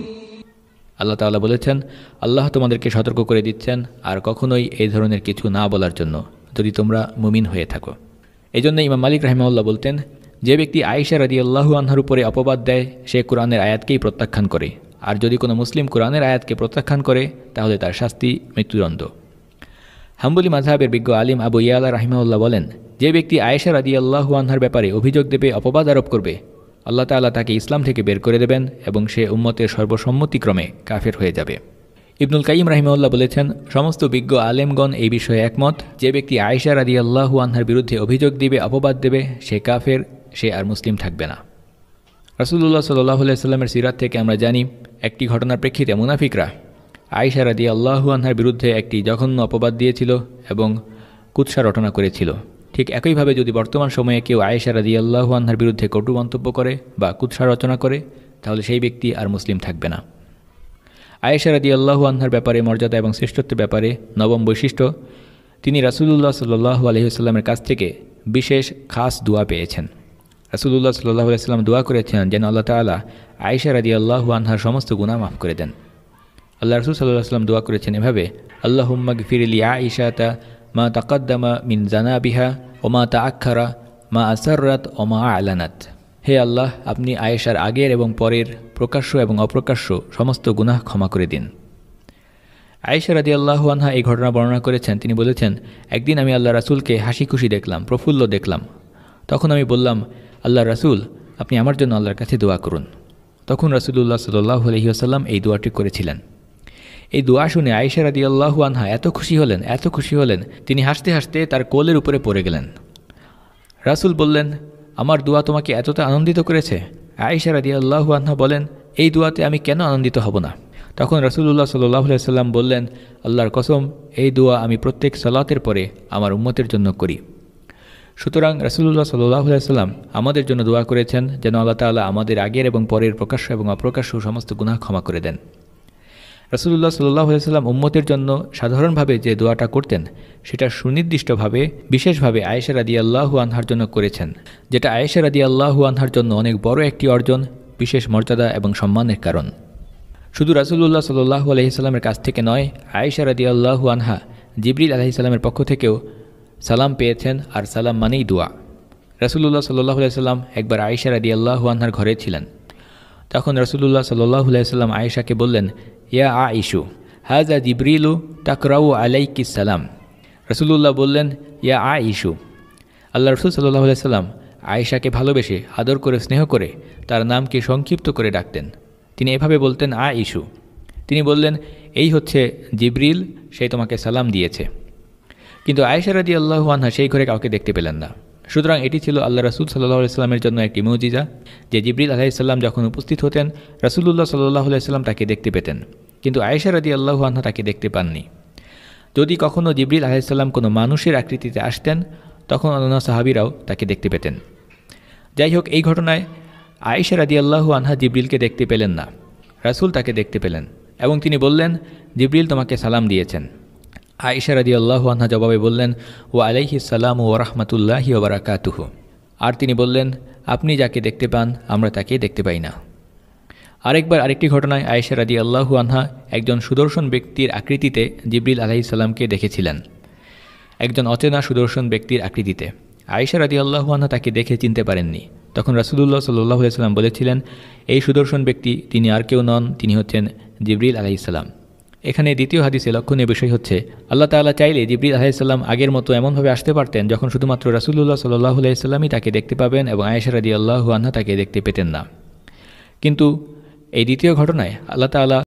আল্লাহ তাআলা বলেছেন, আল্লাহ তোমাদেরকে সতর্ক করে দিচ্ছেন আর কখনোই এই ধরনের কিছু না বলার জন্য, যদি তোমরা মুমিন হয়ে থাকো। এই জন্য ইমাম মালিক রাহিমাহুল্লাহ বলতেন, যে ব্যক্তি আয়েশা রাদিয়াল্লাহু আনহার উপরে অপবাদ দেয়, সে কোরআনের আয়াতকেই প্রত্যাখ্যান করে। আর যদি কোনো মুসলিম কোরআনের আয়াতকে প্রত্যাখ্যান করে, তাহলে তার শাস্তি মৃত্যুদণ্ড। হাম্বলি মাযহাবের বিজ্ঞ আলিম আবু ইয়ালা রাহিমাহুল্লাহ বলেন, যে ব্যক্তি আয়েশা রাদিয়াল্লাহু আনহার ব্যাপারে অভিযোগ দেবে, অপবাদ আরোপ করবে, আল্লাহ তাআলা তাকে ইসলাম থেকে বের করে দেবেন এবং সে উম্মতের সর্বসম্মতিক্রমে কাফের হয়ে যাবে। ইবনুল কাইয়িম রাহিমাহুল্লাহ বলেছেন, সমস্ত বিজ্ঞ আলেমগণ এই বিষয়ে একমত, যে ব্যক্তি আয়েশা রাদিয়াল্লাহু আনহার বিরুদ্ধে অভিযোগ দিবে, অপবাদ দেবে, সে কাফের, সে আর মুসলিম থাকবে না। রাসূলুল্লাহ সাল্লাল্লাহু আলাইহি ওয়াসাল্লামের সিরাত থেকে আমরা জানি, একটি ঘটনার প্রেক্ষিতে মুনাফিকরা আয়েশা রাদিয়াল্লাহু আনহার বিরুদ্ধে একটি জঘন্য অপবাদ দিয়েছিল এবং কুৎসা রটনা করেছিল। ঠিক একইভাবে যদি বর্তমান সময়ে কেউ আয়েশা রাদিয়াল্লাহু আনহার বিরুদ্ধে কটু মন্তব্য করে বা কুৎসা রচনা করে, তাহলে সেই ব্যক্তি আর মুসলিম থাকবে না। আয়েশা রাদিয়াল্লাহু আনহার ব্যাপারে মর্যাদা এবং শ্রেষ্ঠত্বের ব্যাপারে নবম বৈশিষ্ট্য, তিনি রাসূলুল্লাহ সাল্লাল্লাহু আলাইহি ওয়াসাল্লামের কাছ থেকে বিশেষ খাস দোয়া পেয়েছেন। রাসূলুল্লাহ সাল্লাল্লাহু আলাইহি ওয়াসাল্লাম দোয়া করেছেন যেন আল্লাহ তাআলা আয়েশা রাদিয়াল্লাহু আনহার সমস্ত গুনাহ মাফ করে দেন। আল্লাহ রাসূল সাল্লাল্লাহু আলাইহি ওয়াসাল্লাম দোয়া করেছেন এভাবে, আল্লাহুম্মা গফির লি আয়েশাতা মা তাকাদ্দামা মিন জানাবিহা ওয়া মা তাআক্খারা মা আসররাত ওয়া মা আ'লানাত। হে আল্লাহ, আপনি আয়েশার আগের এবং পরের প্রকাশ্য এবং অপ্রকাশ্য সমস্ত গুনাহ ক্ষমা করে দিন। আয়েশা রাদিয়াল্লাহু আনহা এই ঘটনা বর্ণনা করেছেন। তিনি বলেছেন, একদিন আমি আল্লাহ রাসূলকে হাসি খুশি দেখলাম, প্রফুল্ল দেখলাম। তখন আমি বললাম, আল্লাহ রাসূল, আপনি আমার জন্য আল্লাহর কাছে দোয়া করুন। তখন রাসূলুল্লাহ সাল্লাল্লাহু আলাইহি ওয়াসাল্লাম এই দোয়াটি করেছিলেন। এই দোয়া শুনে আয়েশা রাদিয়াল্লাহু আনহা এত খুশি হলেন, তিনি হাসতে হাসতে তার কোলের উপরে পড়ে গেলেন। রাসূল বললেন, আমার দোয়া তোমাকে এতটা আনন্দিত করেছে? আয়েশা রাদিয়াল্লাহু আনহা বলেন, এই দোয়াতে আমি কেন আনন্দিত হব না? তখন রাসূলুল্লাহ সাল্লাল্লাহু আলাইহি ওয়াসাল্লাম বললেন, আল্লাহর কসম, এই দোয়া আমি প্রত্যেক সালাতের পরে আমার উম্মতের জন্য করি। সুতরাং রাসূলুল্লাহ সাল্লাল্লাহু আলাইহি ওয়াসাল্লাম আমাদের জন্য দোয়া করেছেন যেন আল্লাহ তাআলা আমাদের আগের এবং পরের প্রকাশ্য এবং অপ্রকাশ্য সমস্ত গুনাহ ক্ষমা করে দেন। রাসূলুল্লাহ সাল্লাল্লাহু আলাইহি ওয়াসাল্লাম উম্মতের জন্য সাধারণভাবে যে দোয়াটা করতেন, সেটা সুনির্দিষ্টভাবে বিশেষভাবে আয়েশা রাদিয়াল্লাহু আনহার জন্য করেছেন, যেটা আয়েশা রাদিয়াল্লাহু আনহার জন্য অনেক বড় একটি অর্জন, বিশেষ মর্যাদা এবং সম্মানের কারণ। শুধু রাসূলুল্লাহ সাল্লাল্লাহু আলাইহি ওয়াসাল্লামের কাছ থেকে নয়, আয়েশা রাদিয়াল্লাহু আনহা জিবরিল আলাইহিস সালামের পক্ষ থেকেও সালাম পেয়েছেন, আর সালাম মানেই দোয়া। রাসূলুল্লাহ সাল্লাল্লাহু আলাইহি ওয়াসাল্লাম একবার আয়েশা রাদিয়াল্লাহু আনহার ঘরে ছিলেন। তখন রাসূলুল্লাহ সাল্লাল্লাহু আলাইহি ওয়াসাল্লাম আয়েশাকে বললেন, ইয়া আইশু, হাজা জিবরিলু তাকরাউ আলাইকিস সালাম। রাসূলুল্লাহ বললেন, ইয়া আইশু। আল্লাহ রাসূল সাল্লাল্লাহু আলাইহি ওয়াসাল্লাম আয়েশাকে ভালোবেসে, আদর করে, স্নেহ করে তার নামকে সংক্ষিপ্ত করে ডাকতেন। তিনি এভাবে বলতেন, আইশু। তিনি বললেন, এই হচ্ছে জিবরিল, সে তোমাকে সালাম দিয়েছে। কিন্তু আয়েশা রাদিয়াল্লাহু আনহা সেই ঘরে কাউকে দেখতে পেলেন না। সুতরাং এটি ছিল আল্লাহ রাসূল সাল্লাল্লাহু আলাইহি ওয়াসাল্লামের জন্য একটি মুজিজা যে জিবরিল আলাইহিস সালাম যখন উপস্থিত হতেন, রাসূলুল্লাহ সাল্লাল্লাহু আলাইহি ওয়াসাল্লাম তাকে দেখতে পেতেন, কিন্তু আয়েশা রাদিয়াল্লাহু আনহা তাকে দেখতে পাননি। যদি কখনও জিবরিল আলাইহিস সালাম কোনো মানুষের আকৃতিতে আসতেন, তখন অন্যান্য সাহাবীরাও তাকে দেখতে পেতেন। যাই হোক, এই ঘটনায় আয়েশা রাদিয়াল্লাহু আনহা জিবরিলকে দেখতে পেলেন না, রাসূল তাকে দেখতে পেলেন এবং তিনি বললেন, জিবরিল তোমাকে সালাম দিয়েছেন। আয়েশা রাদিয়াল্লাহু আনহা জবাবে বললেন, ওয়া আলাইহিস সালাম ওয়া রাহমাতুল্লাহি ওয়া বারাকাতুহু। আর তিনি বললেন, আপনি যাকে দেখতে পান, আমরা তাকে দেখতে পাই না। আরেকবার আরেকটি ঘটনায় আয়েশা রাদিয়াল্লাহু আনহা একজন সুদর্শন ব্যক্তির আকৃতিতে জিবরিল আলাইহিস সালামকে দেখেছিলেন, একজন অচেনা সুদর্শন ব্যক্তির আকৃতিতে। আয়েশা রাদিয়াল্লাহু আনহা তাকে দেখে চিনতে পারেননি। তখন রাসূলুল্লাহ সাল্লাল্লাহু আলাইহি ওয়াসাল্লাম বলেছিলেন, এই সুদর্শন ব্যক্তি তিনি আর কেউ নন, তিনি হচ্ছেন জিবরিল আলাইহিস সালাম। এখানে দ্বিতীয় হাদিসে লক্ষণীয় বিষয় হচ্ছে, আল্লাহ তাআলা চাইলে জিবরিল আলাইহিস সালাম আগের মতো এমনভাবে আসতে পারতেন যখন শুধুমাত্র রাসূলুল্লাহ সাল্লাল্লাহু আলাইহি ওয়াসাল্লামই তাকে দেখতে পাবেন এবং আয়েশা রাদিয়াল্লাহু আনহা তাকে দেখতে পেতেন না। কিন্তু এই দ্বিতীয় ঘটনায় আল্লাহ তাআলা